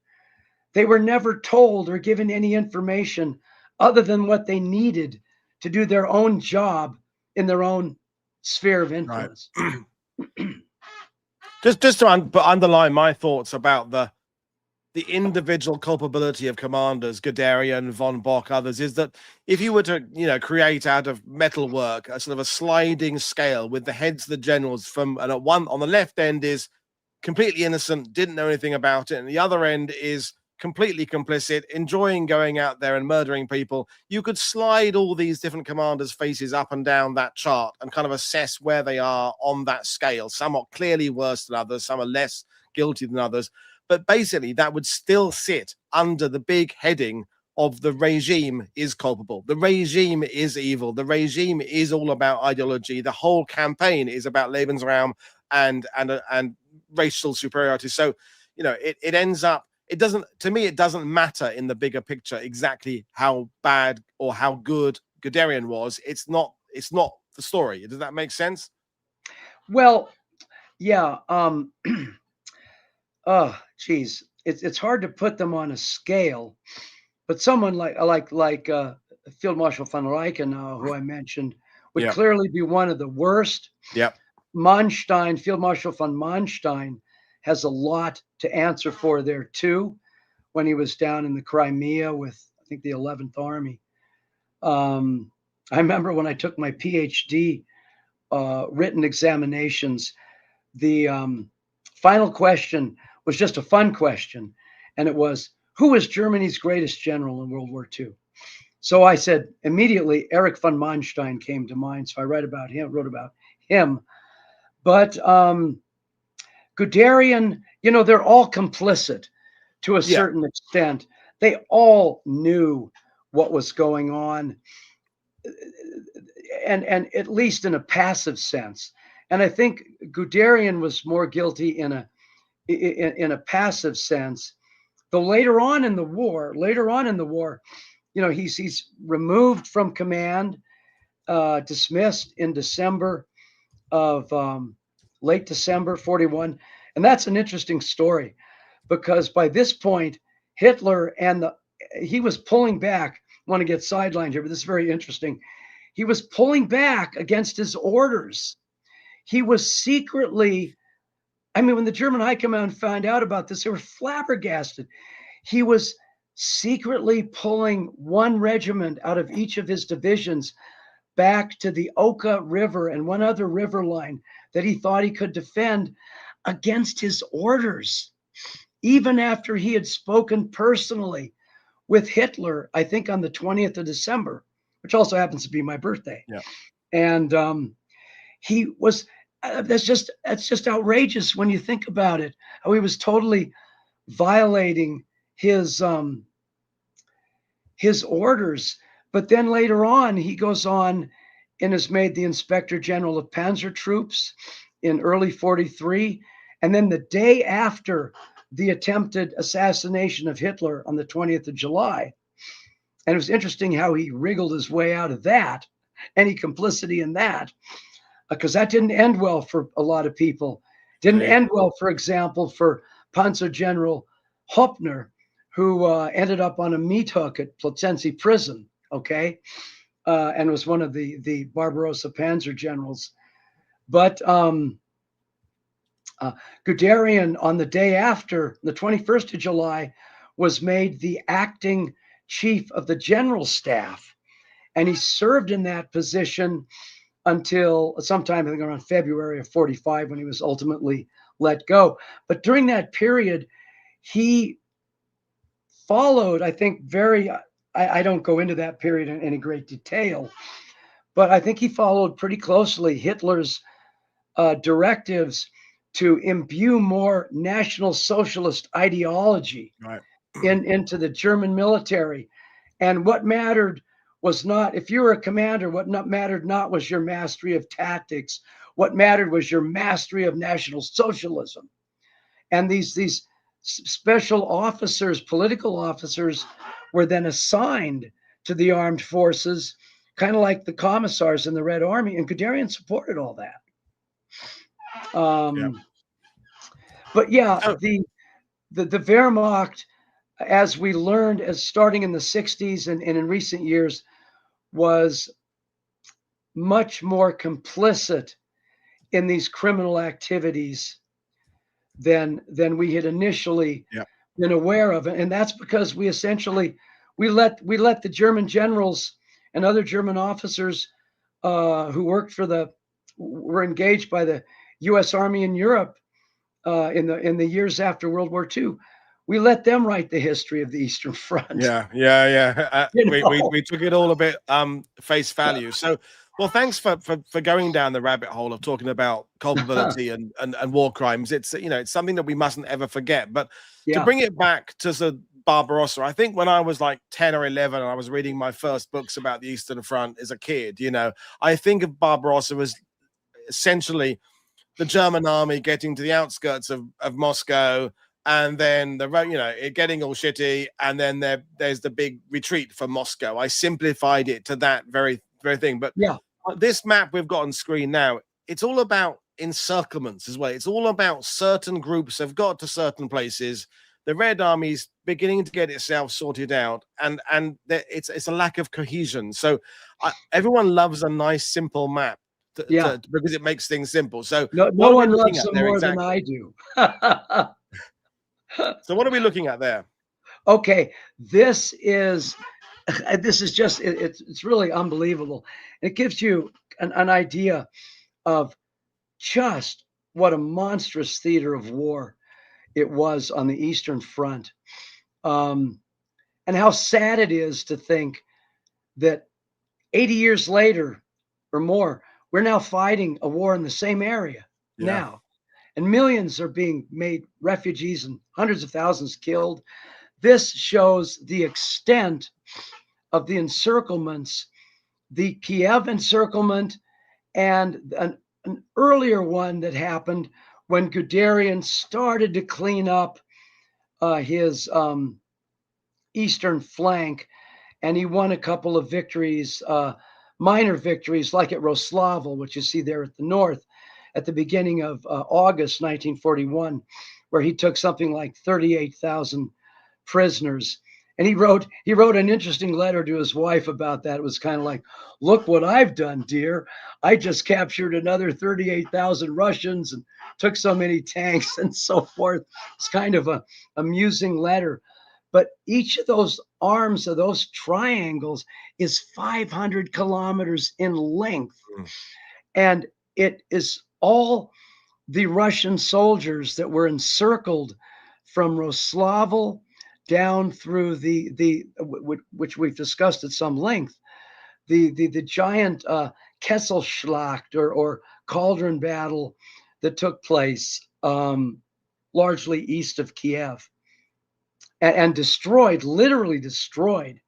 they were never told or given any information other than what they needed to do their own job in their own sphere of influence. Right. just to underline my thoughts about the individual culpability of commanders, Guderian, von Bock, others, is that if you were to, create out of metalwork a sort of a sliding scale with the heads of the generals and at one on the left end is completely innocent, didn't know anything about it, and the other end is completely complicit, enjoying going out there and murdering people, you could slide all these different commanders' faces up and down that chart and kind of assess where they are on that scale. Some are clearly worse than others, some are less guilty than others. But basically, that would still sit under the big heading of the regime is culpable. The regime is evil. The regime is all about ideology. The whole campaign is about Lebensraum and racial superiority. So, it ends up, it doesn't matter in the bigger picture exactly how bad or how good Guderian was. It's not the story. Does that make sense? Well, yeah. Oh, geez, it's hard to put them on a scale, but someone like Field Marshal von Reichenau, who I mentioned, would clearly be one of the worst. Yep. Manstein, Field Marshal von Manstein, has a lot to answer for there too, when he was down in the Crimea with, I think, the 11th Army. I remember when I took my PhD written examinations, the final question was just a fun question, and it was, who was Germany's greatest general in World War II? So I said immediately, Erich von Manstein came to mind. So I wrote about him. But Guderian, they're all complicit to a Yeah. certain extent. They all knew what was going on, and at least in a passive sense. And I think Guderian was more guilty in a passive sense. Though later on in the war, he's removed from command, dismissed in December of late December 41. And that's an interesting story, because by this point, Hitler he was pulling back. I want to get sidelined here, but this is very interesting. He was pulling back against his orders. He was secretly, when the German high command found out about this, they were flabbergasted. He was secretly pulling one regiment out of each of his divisions back to the Oka River and one other river line that he thought he could defend against his orders, even after he had spoken personally with Hitler, I think on the 20th of December, which also happens to be my birthday. Yeah. And he was, that's just outrageous when you think about it, how he was totally violating his orders. But then later on, he goes on and is made the Inspector General of Panzer Troops in early 43. And then the day after the attempted assassination of Hitler on the 20th of July, and it was interesting how he wriggled his way out of that, any complicity in that, because that didn't end well for a lot of people. Didn't end well, for example, for Panzer General Hoppner, who ended up on a meat hook at Placenzi prison, okay, and was one of the Barbarossa Panzer generals. But Guderian, on the day after, the 21st of July, was made the acting chief of the general staff, and he served in that position until sometime, I think, around February of 45, when he was ultimately let go. But during that period, he followed, I think, I don't go into that period in any great detail, but I think he followed pretty closely Hitler's directives to imbue more National Socialist ideology into the German military. And what mattered was not, if you were a commander, mattered not was your mastery of tactics. What mattered was your mastery of National Socialism. And these special officers, political officers, were then assigned to the armed forces, kind of like the commissars in the Red Army, and Guderian supported all that. But yeah, the Wehrmacht, as we learned, as starting in the 60s and in recent years, was much more complicit in these criminal activities than we had initially been aware of. And that's because we essentially we let the German generals and other German officers who were engaged by the U.S. Army in Europe in the years after World War II. We let them write the history of the Eastern Front. We took it all a bit face value. So, well, thanks for going down the rabbit hole of talking about culpability and war crimes. It's it's something that we mustn't ever forget. But to bring it back to the Barbarossa, I think when I was like 10 or 11, and I was reading my first books about the Eastern Front as a kid, I think of Barbarossa as essentially the German army getting to the outskirts of Moscow, and then it getting all shitty, and then there's the big retreat from Moscow. I simplified it to that very thing. But this map we've got on screen now, it's all about encirclements as well. It's all about certain groups have got to certain places. The Red Army's beginning to get itself sorted out, and it's a lack of cohesion. So everyone loves a nice simple map. Because it makes things simple. So no one loves them more than I do. So what are we looking at there? Okay, this is just it's really unbelievable. It gives you an idea of just what a monstrous theater of war it was on the Eastern Front, and how sad it is to think that 80 years later or more, we're now fighting a war in the same area Yeah. now. And millions are being made refugees and hundreds of thousands killed. This shows the extent of the encirclements, the Kiev encirclement, and an earlier one that happened when Guderian started to clean up his eastern flank, and he won a couple of victories, minor victories, like at Roslavel, which you see there at the north, at the beginning of August 1941, where he took something like 38,000 prisoners. And he wrote an interesting letter to his wife about that. It was kind of like, "Look what I've done, dear. I just captured another 38,000 Russians and took so many tanks," and so forth. It's kind of a amusing letter. But each of those arms of those triangles is 500 kilometers in length. Mm. And it is all the Russian soldiers that were encircled from Roslavel down through which we've discussed at some length, the giant Kesselschlacht or Cauldron Battle that took place largely east of Kiev, and destroyed, literally destroyed,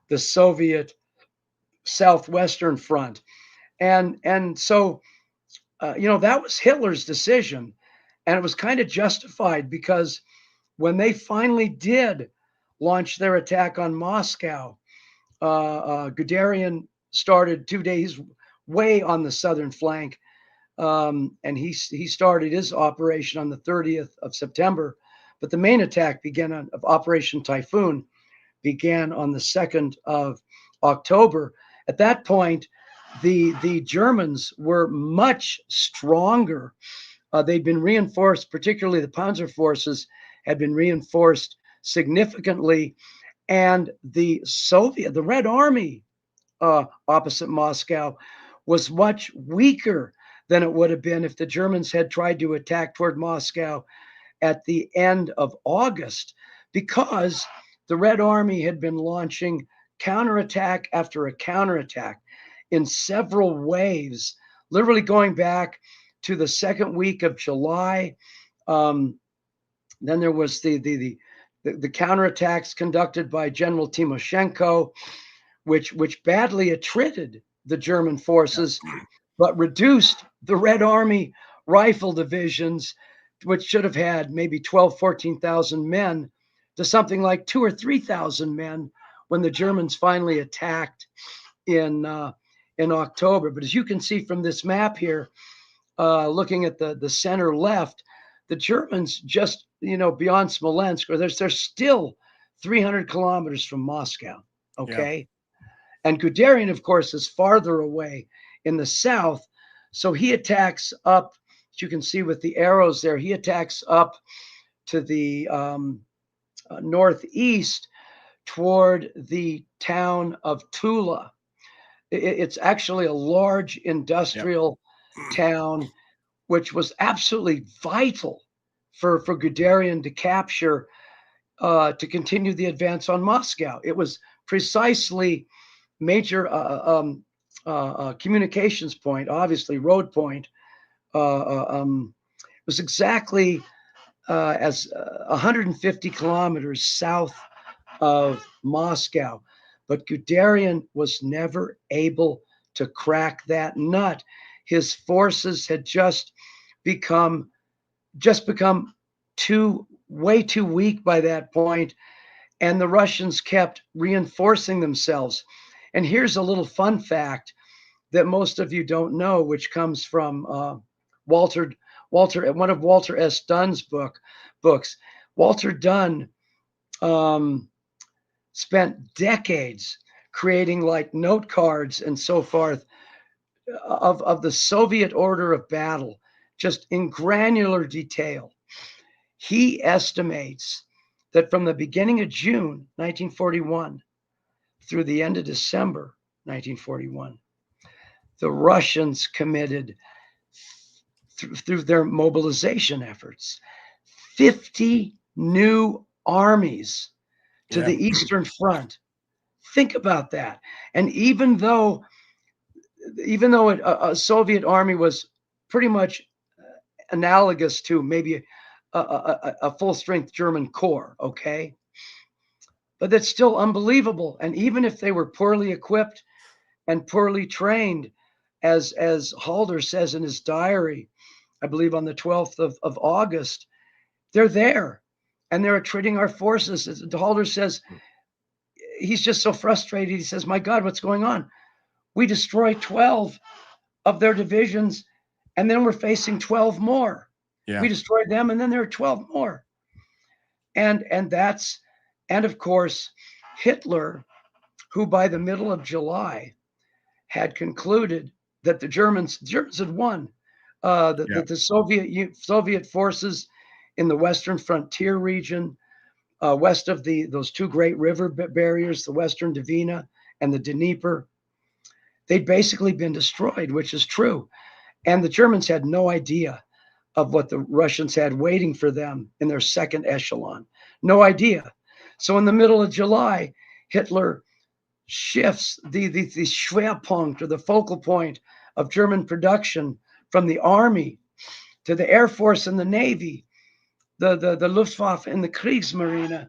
the Soviet southwestern front. And so that was Hitler's decision, and it was kind of justified, because when they finally did launch their attack on Moscow, Guderian started 2 days way on the southern flank, and he started his operation on the 30th of September. But the main attack of Operation Typhoon began on the 2nd of October. At that point, the Germans were much stronger. They'd been reinforced, particularly the Panzer forces had been reinforced significantly, and the Red Army opposite Moscow was much weaker than it would have been if the Germans had tried to attack toward Moscow at the end of August, because the Red Army had been launching counterattack after a counterattack in several waves, literally going back to the second week of July. Then there was the counterattacks conducted by General Timoshenko, which badly attrited the German forces, but reduced the Red Army rifle divisions, which should have had maybe 12, 14,000 men, to something like 2,000 or 3,000 men when the Germans finally attacked in October. But as you can see from this map here, looking at the center left, the Germans just beyond Smolensk, or they're still 300 kilometers from Moscow. Okay. Yeah. And Guderian, of course, is farther away in the south. So he attacks up, as you can see with the arrows there, he attacks up to the northeast toward the town of Tula. It's actually a large industrial town, which was absolutely vital for Guderian to capture, to continue the advance on Moscow. It was precisely major communications point, obviously road point. It was exactly as 150 kilometers south of Moscow. But Guderian was never able to crack that nut. His forces had just become way too weak by that point, and the Russians kept reinforcing themselves. And here's a little fun fact that most of you don't know, which comes from one of Walter S. Dunn's books. Walter Dunn spent decades creating like note cards and so forth of the Soviet order of battle, just in granular detail. He estimates that from the beginning of June 1941 through the end of December 1941, the Russians committed, through their mobilization efforts, 50 new armies to the Eastern Front. Think about that. And even though a Soviet army was pretty much analogous to maybe a full strength German corps, okay, but that's still unbelievable. And even if they were poorly equipped and poorly trained, as Halder says in his diary, I believe on the 12th of August, they're there and they're treating our forces. As Halder says, he's just so frustrated. He says, my God, what's going on? We destroy 12 of their divisions, and then we're facing 12 more. Yeah. We destroyed them, and then there are 12 more. And of course, Hitler, who by the middle of July had concluded that the Germans had won, that the Soviet forces in the Western frontier region, west of those two great river barriers, the Western Dvina and the Dnieper, they'd basically been destroyed, which is true. And the Germans had no idea of what the Russians had waiting for them in their second echelon. No idea. So in the middle of July, Hitler shifts the Schwerpunkt, or the focal point of German production, from the army to the Air Force and the Navy, the Luftwaffe and the Kriegsmarine,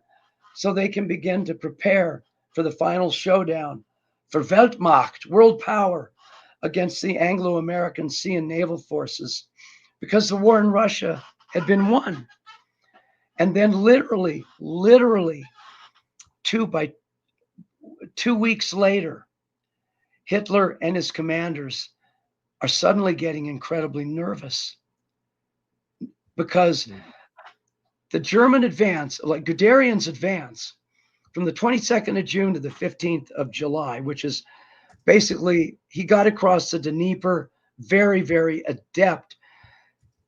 so they can begin to prepare for the final showdown, for Weltmacht, world power, against the Anglo-American sea and naval forces, because the war in Russia had been won. And then literally 2 weeks later, Hitler and his commanders are suddenly getting incredibly nervous, because the German advance, like Guderian's advance, from the 22nd of June to the 15th of July, which is basically, he got across the Dnieper, very, very adept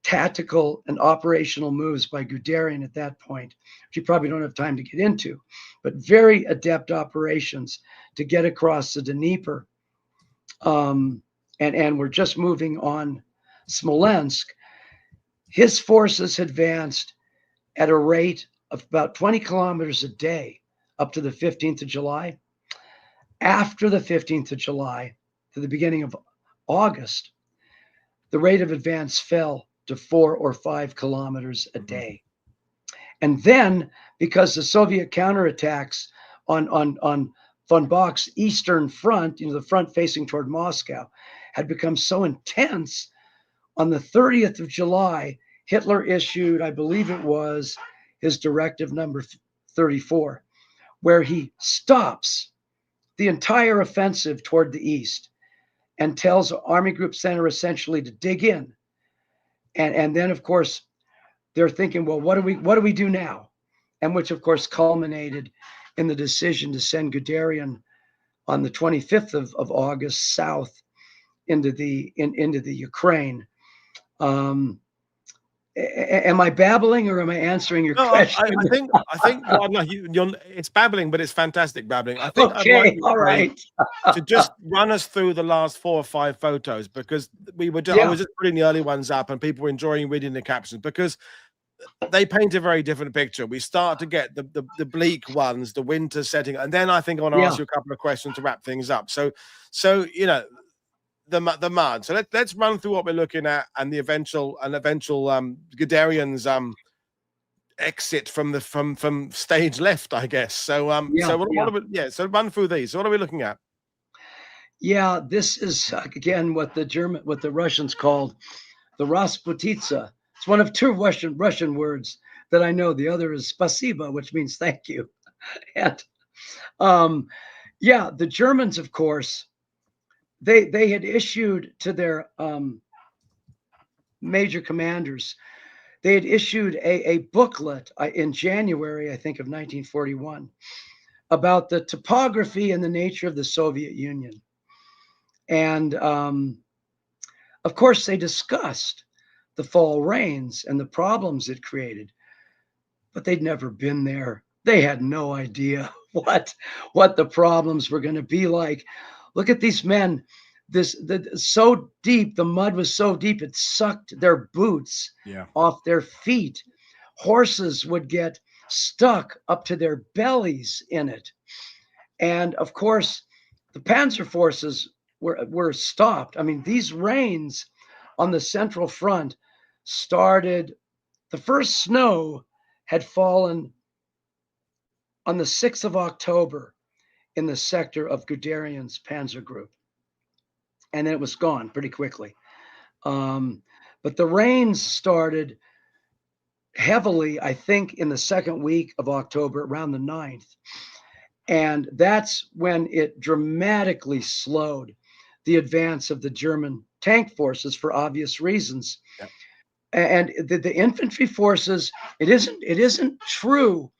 tactical and operational moves by Guderian at that point, which you probably don't have time to get into, but very adept operations to get across the Dnieper. And we're just moving on Smolensk. His forces advanced at a rate of about 20 kilometers a day up to the 15th of July. After the 15th of July, to the beginning of August, the rate of advance fell to 4 or 5 kilometers a day. And then, because the Soviet counterattacks on von Bock's eastern front, the front facing toward Moscow, had become so intense, on the 30th of July, Hitler issued, I believe it was his directive number 34, where he stops the entire offensive toward the east and tells Army Group Center essentially to dig in. And then, of course, they're thinking, well, what do we do now? And which, of course, culminated in the decision to send Guderian on the 25th of August south into the Ukraine. Am I babbling, or am I answering your question? I think well, no, it's babbling, but it's fantastic babbling. I think okay, I'd like you, all Craig, right, to just run us through the last 4 or 5 photos, because I was just putting the early ones up and people were enjoying reading the captions, because they paint a very different picture. We start to get the bleak ones, the winter setting, and then I think I want to ask you a couple of questions to wrap things up. So the mud. So let's run through what we're looking at, and the eventual Guderian's exit from stage left, I guess. So so run through these. So what are we looking at? Yeah, this is again what the Russians called the Rasputitsa. It's one of 2 Russian words that I know. The other is spasiba, which means thank you. And the Germans, of course, they had issued to their major commanders, they had issued a booklet in January, I think, of 1941, about the topography and the nature of the Soviet Union. And of course, they discussed the fall rains and the problems it created, but they'd never been there. They had no idea what the problems were going to be like. Look at these men. So deep, the mud was so deep, it sucked their boots off their feet. Horses would get stuck up to their bellies in it. And of course, the Panzer forces were stopped. I mean, these rains on the Central Front started, the first snow had fallen on the 6th of October in the sector of Guderian's Panzer Group. And then it was gone pretty quickly. But the rains started heavily, I think, in the second week of October, around the 9th. And that's when it dramatically slowed the advance of the German tank forces for obvious reasons. Yep. And the infantry forces, it isn't true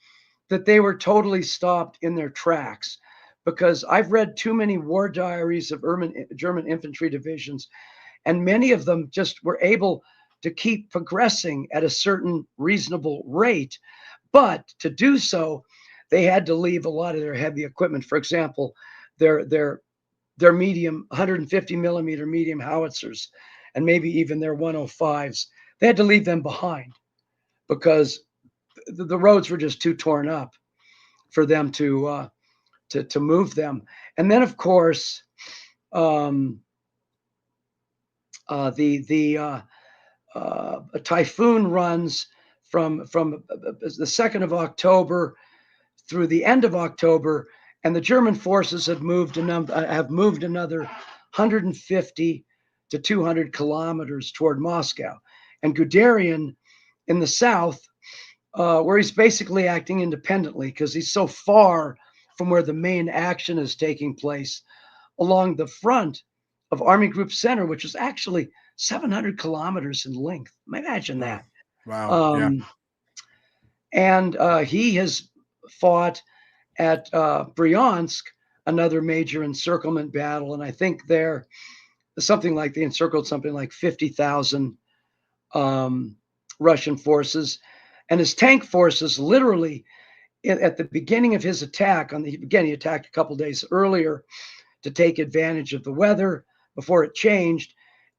that they were totally stopped in their tracks, because I've read too many war diaries of German infantry divisions, and many of them just were able to keep progressing at a certain reasonable rate. But to do so, they had to leave a lot of their heavy equipment. For example, their medium 150 millimeter medium howitzers, and maybe even their 105s. They had to leave them behind because the roads were just too torn up for them to move them. And then, of course, a typhoon runs from the 2nd of October through the end of October, and the German forces have moved another 150 to 200 kilometers toward Moscow. And Guderian in the south, where he's basically acting independently because he's so far from where the main action is taking place, along the front of Army Group Center, which is actually 700 kilometers in length. Imagine that. Wow. Yeah. And he has fought at Bryansk, another major encirclement battle, and I think they encircled something like 50,000 Russian forces, and his tank forces literally at the beginning of his attack he attacked a couple days earlier to take advantage of the weather before it changed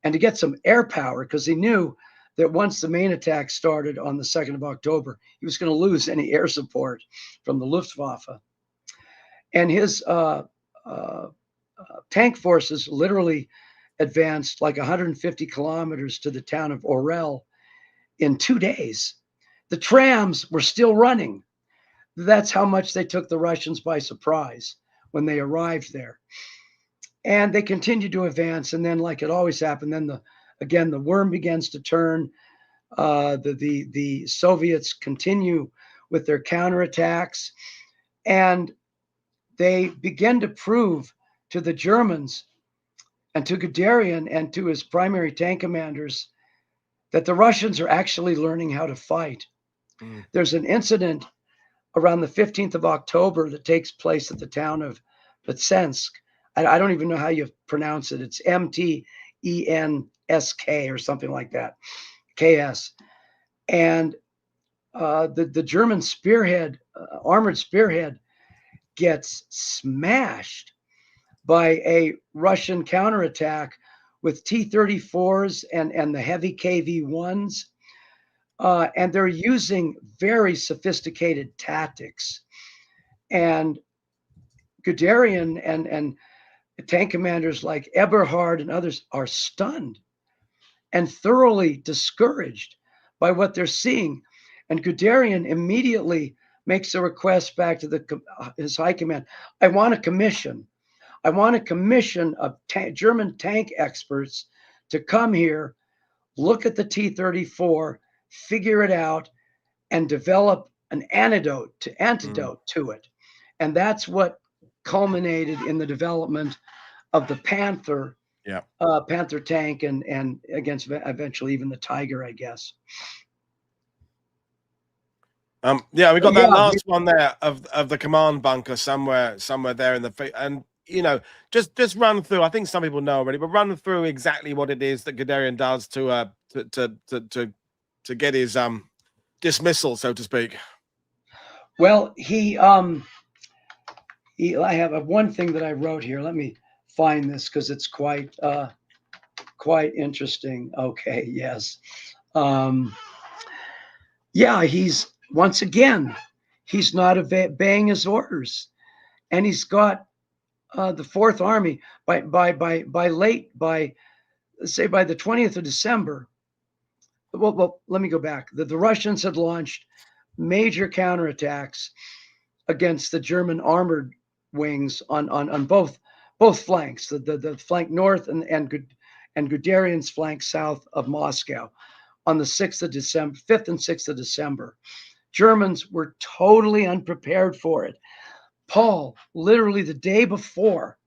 and to get some air power, because he knew that once the main attack started on the 2nd of October, he was going to lose any air support from the Luftwaffe. And his tank forces literally advanced like 150 kilometers to the town of Orel in 2 days. The trams were still running. That's how much they took the Russians by surprise when they arrived there. And they continued to advance. And then, like it always happened, then the worm begins to turn. The Soviets continue with their counterattacks, and they begin to prove to the Germans and to Guderian and to his primary tank commanders that the Russians are actually learning how to fight. There's an incident around the 15th of October that takes place at the town of Vitsensk. I don't even know how you pronounce it. It's Mtensk or something like that, KS. And the German spearhead, armored spearhead, gets smashed by a Russian counterattack with T-34s and the heavy KV-1s. And they're using very sophisticated tactics. And Guderian and tank commanders like Eberhard and others are stunned and thoroughly discouraged by what they're seeing. And Guderian immediately makes a request back to his high command. I want a commission of German tank experts to come here, look at the T-34, figure it out, and develop an antidote to it. And that's what culminated in the development of the Panther, Panther tank, and against eventually even the Tiger, I guess. We got that last one there of the command bunker somewhere there in the, and just run through. I think some people know already, but run through exactly what it is that Guderian does to get his dismissal, so to speak. Well, I have one thing that I wrote here. Let me find this because it's quite interesting. Okay, yes. He's once again, he's not obeying his orders. and he's got the Fourth Army by say by the 20th of December. Well, let me go back. The Russians had launched major counterattacks against the German armored wings on both flanks, the flank north and Guderian's flank south of Moscow on the 6th of December, 5th and 6th of December. Germans were totally unprepared for it. Paul, literally the day before,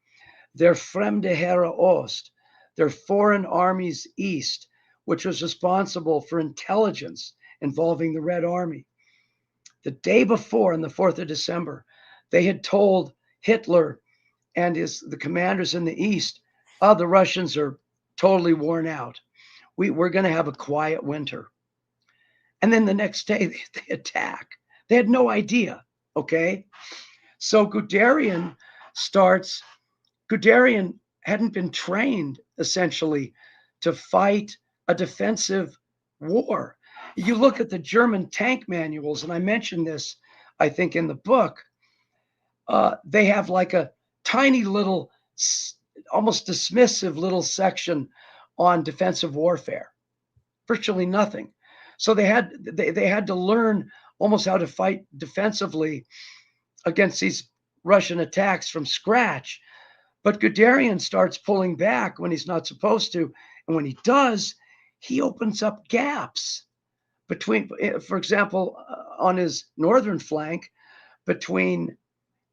their Fremde Heere Ost, their foreign armies east, which was responsible for intelligence involving the Red Army. The day before, on the 4th of December, they had told Hitler and the commanders in the east, oh, the Russians are totally worn out. We're going to have a quiet winter. And then the next day they attack. They had no idea, okay? So Guderian hadn't been trained essentially to fight a defensive war. You look at the German tank manuals, and I mentioned this, I think, in the book. They have like a tiny little, almost dismissive little section on defensive warfare. Virtually nothing. So they had to learn almost how to fight defensively against these Russian attacks from scratch. But Guderian starts pulling back when he's not supposed to, and when he does, he opens up gaps between, for example, on his northern flank, between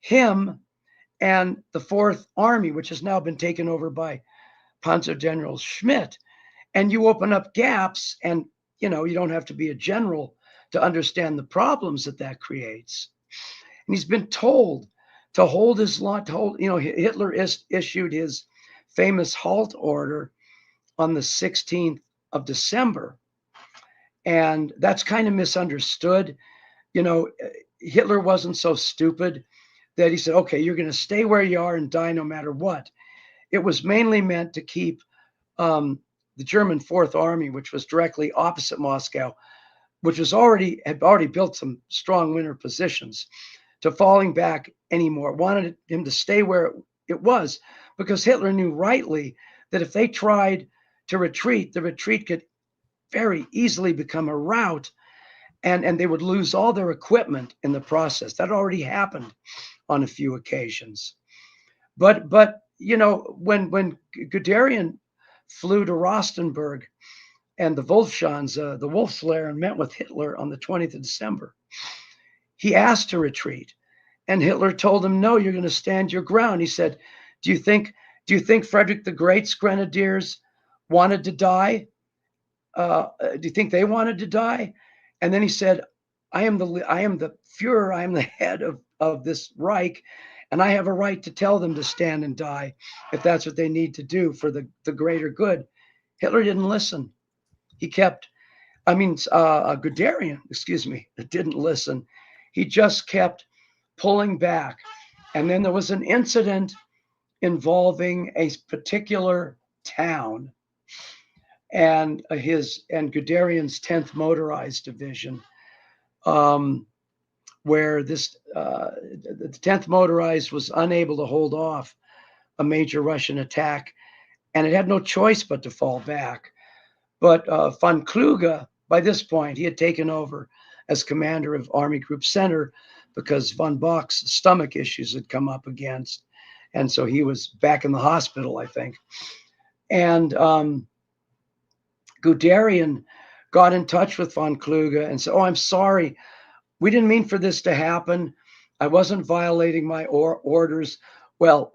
him and the Fourth Army, which has now been taken over by Panzer General Schmidt. And you open up gaps, and you don't have to be a general to understand the problems that creates. And he's been told to hold his line, Hitler issued his famous halt order on the 16th of December. And that's kind of misunderstood. Hitler wasn't so stupid that he said, okay, you're going to stay where you are and die no matter what. It was mainly meant to keep the German Fourth Army, which was directly opposite Moscow, which had already built some strong winter positions, to falling back anymore. Wanted him to stay where it was, because Hitler knew rightly that if they tried to retreat, the retreat could very easily become a rout, and they would lose all their equipment in the process. That already happened on a few occasions. But when Guderian flew to Rostenburg and the Wolfschanze, the Wolf's Lair, and met with Hitler on the 20th of December, he asked to retreat, and Hitler told him, no, you're going to stand your ground. He said, do you think Frederick the Great's grenadiers wanted to die? Do you think they wanted to die? And then he said, I am the Führer, I am the head of this Reich, and I have a right to tell them to stand and die if that's what they need to do for the greater good. Hitler didn't listen. Guderian, didn't listen. He just kept pulling back. And then there was an incident involving a particular town and Guderian's 10th Motorized Division, where the 10th Motorized was unable to hold off a major Russian attack, and it had no choice but to fall back. But von Kluge, by this point, he had taken over as commander of Army Group Center because von Bock's stomach issues had come up against, and so he was back in the hospital, I think. And Guderian got in touch with von Kluge and said, oh, I'm sorry. We didn't mean for this to happen. I wasn't violating my orders. Well,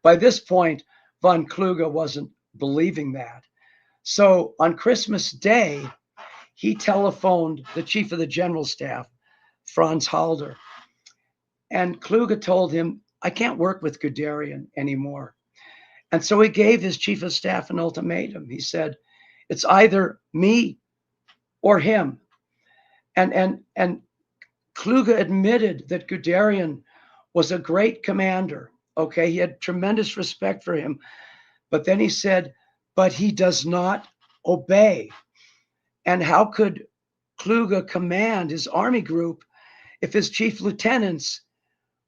by this point, von Kluge wasn't believing that. So on Christmas Day, he telephoned the chief of the general staff, Franz Halder. And Kluge told him, I can't work with Guderian anymore. And so he gave his chief of staff an ultimatum. He said, it's either me or him. And Kluge admitted that Guderian was a great commander. Okay, he had tremendous respect for him. But then he said, but he does not obey. And how could Kluge command his army group if his chief lieutenants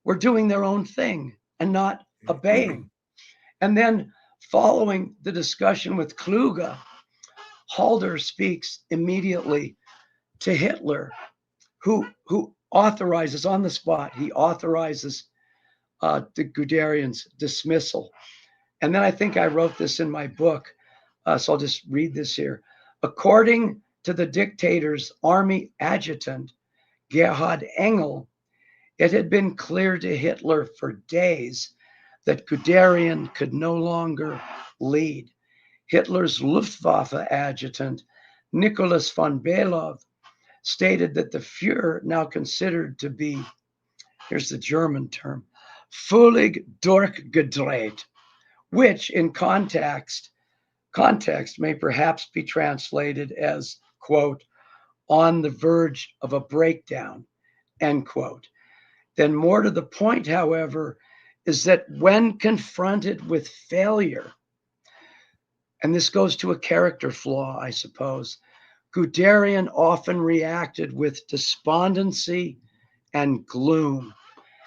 were doing their own thing and not obeying. And then following the discussion with Kluge, Halder speaks immediately to Hitler, who authorizes on the spot, he authorizes the Guderian's dismissal. And then I think I wrote this in my book, so I'll just read this here. According to the dictator's army adjutant, Gerhard Engel, it had been clear to Hitler for days that Guderian could no longer lead. Hitler's Luftwaffe adjutant, Nicholas von Below, stated that the Fuhrer, now considered to be, here's the German term, völlig durchgedreht, which in context may perhaps be translated as, quote, on the verge of a breakdown, end quote. Then more to the point, however, is that when confronted with failure, and this goes to a character flaw, I suppose, Guderian often reacted with despondency and gloom.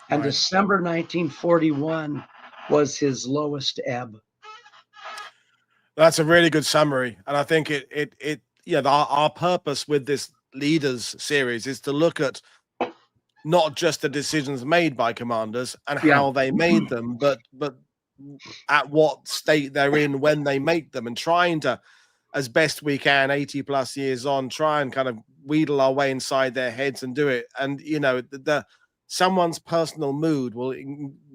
And Right. December 1941 was his lowest ebb. That's a really good summary, and I think our purpose with this leaders series is to look at not just the decisions made by commanders and how they made them, but at what state they're in when they make them, and trying to, as best we can, 80 plus years on, try and kind of wheedle our way inside their heads and do it. And someone's personal mood will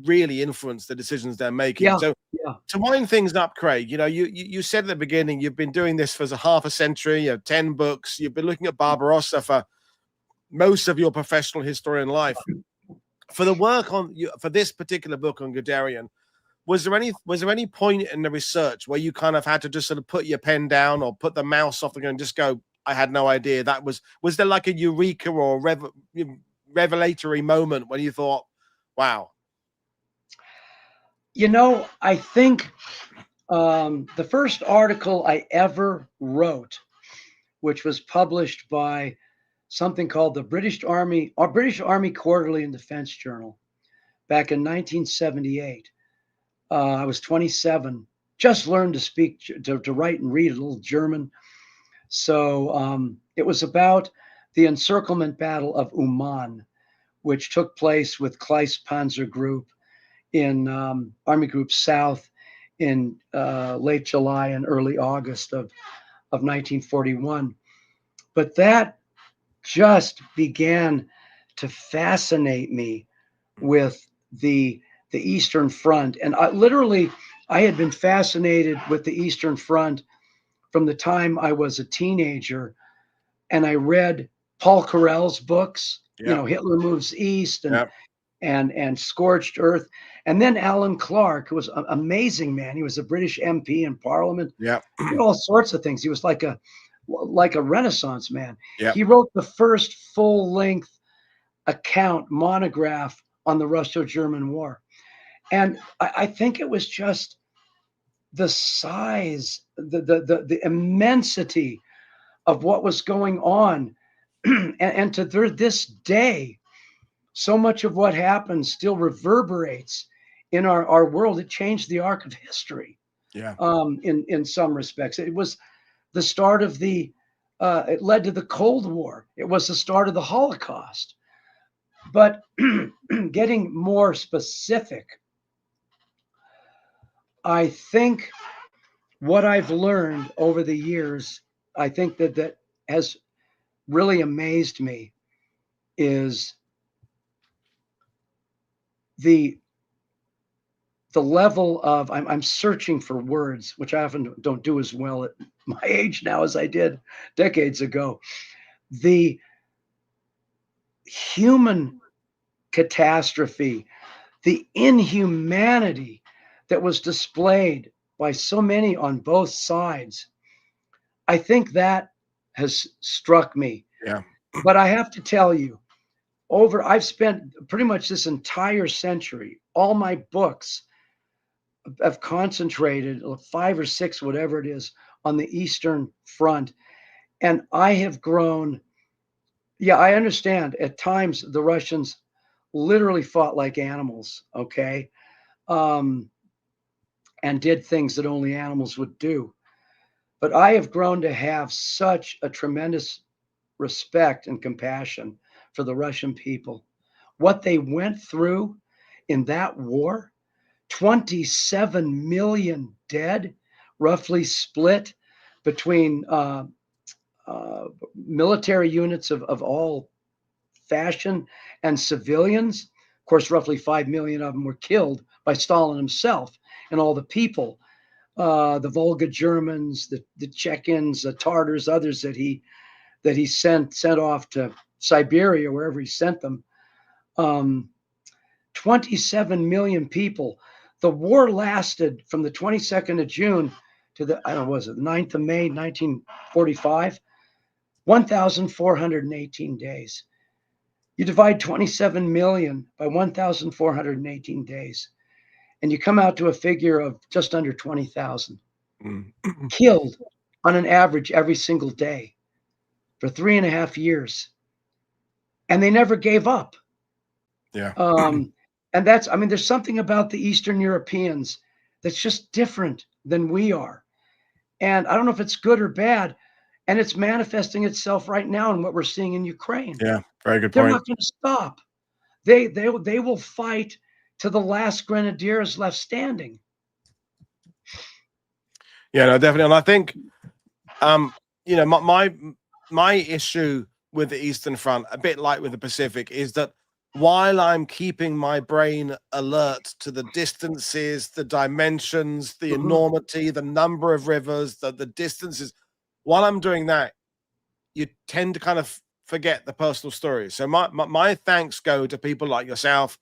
really influence the decisions they're making. So to wind things up, Craig, you said at the beginning you've been doing this for half a century, 10 books, you've been looking at Barbarossa for most of your professional historian life. For the work for this particular book on Guderian, was there any point in the research where you kind of had to just sort of put your pen down or put the mouse off and just go, I had no idea? Was there like a eureka or revelatory moment when you thought, wow? I think the first article I ever wrote, which was published by something called the British Army Quarterly and Defense Journal back in 1978. I was 27, just learned to speak, to write and read a little German. So it was about the encirclement battle of Uman, which took place with Kleist's Panzer Group in Army Group South in late July and early August of 1941. But that just began to fascinate me with the Eastern Front. And I had been fascinated with the Eastern Front from the time I was a teenager. And I read Paul Carell's books, Hitler Moves East and Scorched Earth. And then Alan Clark, who was an amazing man. He was a British MP in Parliament. Yeah. Did all sorts of things. He was like a Renaissance man. Yeah. He wrote the first full-length monograph on the Russo-German War. And I think it was just the size, the immensity of what was going on. and to this day, so much of what happened still reverberates in our world. It changed the arc of history. Yeah. In some respects, it was the start of it led to the Cold War. It was the start of the Holocaust. But getting more specific, I think what I've learned over the years, I think that has really amazed me, is the level of, I'm searching for words, which I often don't do as well at my age now as I did decades ago. The human catastrophe, the inhumanity that was displayed by so many on both sides, I think that has struck me. Yeah. But I have to tell you, I've spent pretty much this entire century, all my books have concentrated 5 or 6, whatever it is, on the Eastern Front. And I have grown. Yeah, I understand at times the Russians literally fought like animals, okay? And did things that only animals would do. But I have grown to have such a tremendous respect and compassion for the Russian people. What they went through in that war, 27 million dead, roughly split between military units of all fashion and civilians. Of course, roughly 5 million of them were killed by Stalin himself and all the people, the Volga Germans, the Chechens, the Tartars, others that he sent off to Siberia, wherever he sent them. 27 million people. The war lasted from the 22nd of June to the, I don't know, was it 9th of May, 1945? 1,418 days. You divide 27 million by 1,418 days, and you come out to a figure of just under 20,000 killed on an average every single day for 3.5 years. And they never gave up. Yeah. And that's, I mean, there's something about the Eastern Europeans that's just different than we are. And I don't know if it's good or bad. And it's manifesting itself right now in what we're seeing in Ukraine. Yeah. Very good They're point. not going to stop. They will fight to the last grenadier is left standing. Yeah, no, definitely. And I think, you know, my issue with the Eastern Front, a bit like with the Pacific, is that while I'm keeping my brain alert to the distances, the dimensions, the enormity, the number of rivers, the distances, while I'm doing that, you tend to kind of forget the personal stories. So my thanks go to people like yourself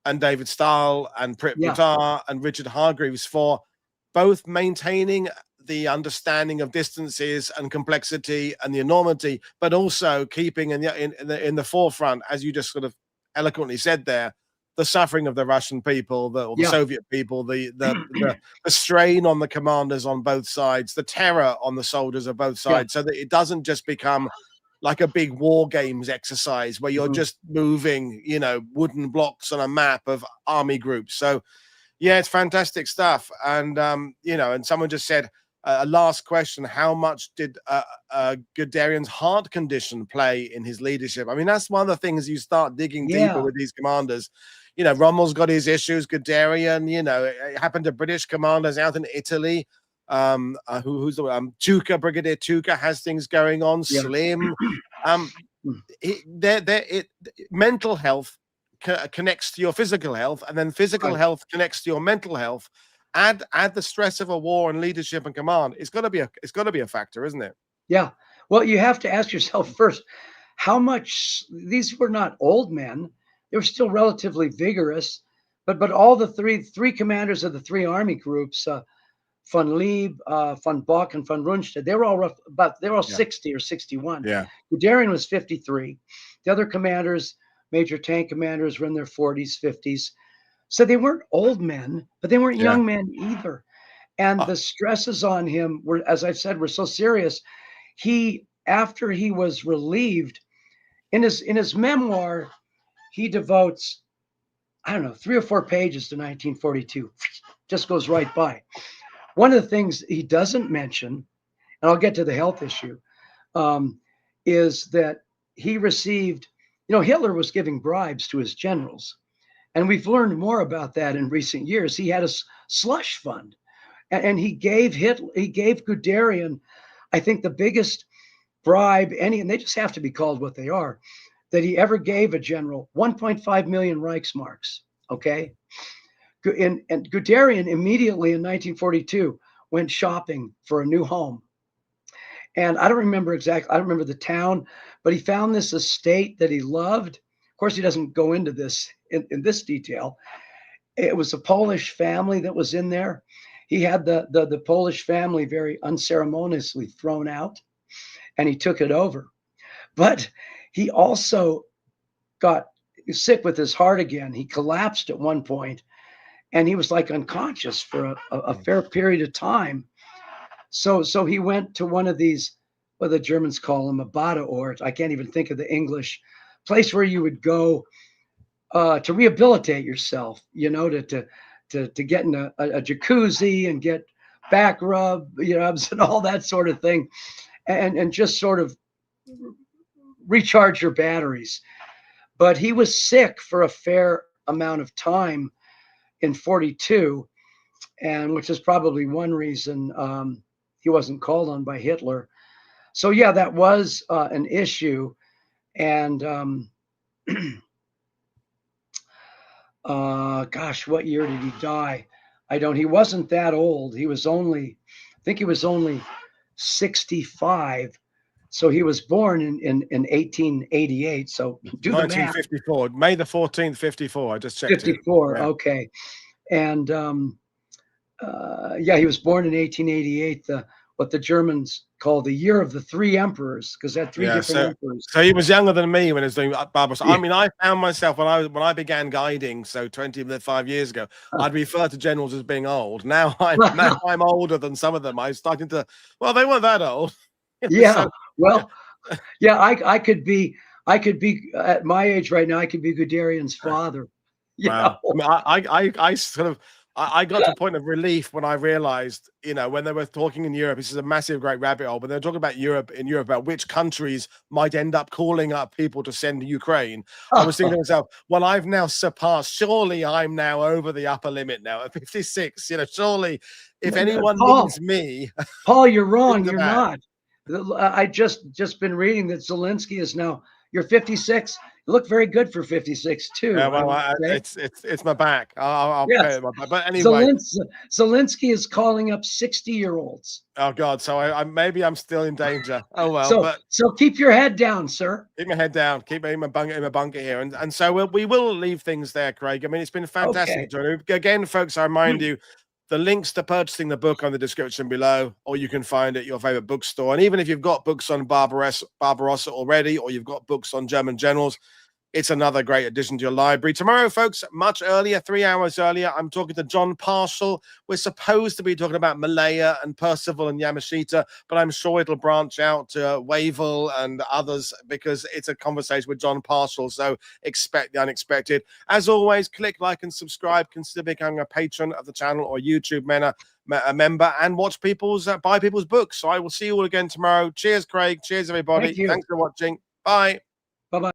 and David Stahl and Prit Buttar and Richard Hargreaves for both maintaining the understanding of distances and complexity and the enormity, but also keeping in the forefront, as you just sort of eloquently said there, the suffering of the Russian people, the Soviet people, the strain on the commanders on both sides, the terror on the soldiers of both sides, so that it doesn't just become like a big war games exercise where you're just moving, you know, wooden blocks on a map of army groups. So yeah, it's fantastic stuff. And you know, and someone just said a last question: how much did Guderian's heart condition play in his leadership? I mean, that's one of the things you start digging deeper with these commanders. You know, Rommel's got his issues. Guderian, you know, it happened to British commanders out in Italy. Who's the Tuka, Brigadier Tuka has things going on. Slim. Mental health connects to your physical health, and then physical health connects to your mental health. Add the stress of a war and leadership and command. It's got to be a factor, isn't it? Yeah. Well, you have to ask yourself first, how much these were not old men. They were still relatively vigorous, but all the three commanders of the three army groups, von Lieb, von Bock, and von Rundstedt, they were all 60 or 61. Yeah. Guderian was 53. The other commanders, major tank commanders, were in their 40s, 50s. So they weren't old men, but they weren't young men either. And the stresses on him were, as I've said, were so serious. After he was relieved, in his memoir, he devotes, I don't know, 3 or 4 pages to 1942. Just goes right by. One of the things he doesn't mention, and I'll get to the health issue, is that he received, you know, Hitler was giving bribes to his generals. And we've learned more about that in recent years. He had a slush fund, and he gave Guderian, I think, the biggest bribe and they just have to be called what they are, that he ever gave a general, 1.5 million Reichsmarks. Okay. And Guderian immediately in 1942 went shopping for a new home. And I don't remember the town, but he found this estate that he loved. Of course, he doesn't go into this in this detail. It was a Polish family that was in there. He had the Polish family very unceremoniously thrown out, and he took it over. But he also got sick with his heart again. He collapsed at one point, and he was like unconscious for a fair period of time. So he went to one of these, what the Germans call them, a Badeort. I can't even think of the English place where you would go to rehabilitate yourself, you know, to get in a jacuzzi and get back rubs and all that sort of thing, and just sort of recharge your batteries. But he was sick for a fair amount of time in 42, and which is probably one reason he wasn't called on by Hitler. So yeah, that was an issue. And gosh, what year did he die? He wasn't that old. He was only, I think he was only 65. So he was born in 1888. So do the math. 1954, May the 14th, 54. I just checked. 54. Yeah. Okay. And yeah, he was born in 1888. What the Germans call the year of the three emperors, because they had three different emperors. So he was younger than me when he was doing Barbarossa. Yeah. I mean, I found myself when I began guiding, so 25 years ago, I'd refer to generals as being old. Now I'm older than some of them. I was starting to, well, they weren't that old. Yeah. So, well, yeah, I could be at my age right now, I could be Guderian's father. Wow. I mean, I sort of, I got to a point of relief when I realized, you know, when they were talking in Europe, this is a massive, great rabbit hole, but they're talking about Europe, about which countries might end up calling up people to send to Ukraine. I was thinking to myself, well, I've now surpassed, surely I'm now over the upper limit now at 56, you know, surely if anyone needs me. Paul, you're wrong. You're not. I just been reading that Zelensky is now, you're 56. You look very good for 56 too. Yeah, well, it's my back. I'll yes. my back. But anyway, Zelensky is calling up 60-year-olds. Oh God! So I maybe I'm still in danger. Oh well. So keep your head down, sir. Keep my head down. Keep in my bunker here, and so we will leave things there, Craig. I mean, it's been fantastic. Okay. Again, folks, I remind you. The links to purchasing the book on the description below, or you can find it at your favorite bookstore. And even if you've got books on Barbarossa already, or you've got books on German generals, it's another great addition to your library. Tomorrow, folks, much earlier, 3 hours earlier, I'm talking to John Parshall. We're supposed to be talking about Malaya and Percival and Yamashita, but I'm sure it'll branch out to Wavell and others because it's a conversation with John Parshall. So expect the unexpected. As always, click like and subscribe. Consider becoming a patron of the channel or YouTube member and watch buy people's books. So I will see you all again tomorrow. Cheers, Craig. Cheers, everybody. Thanks for watching. Bye. Bye-bye.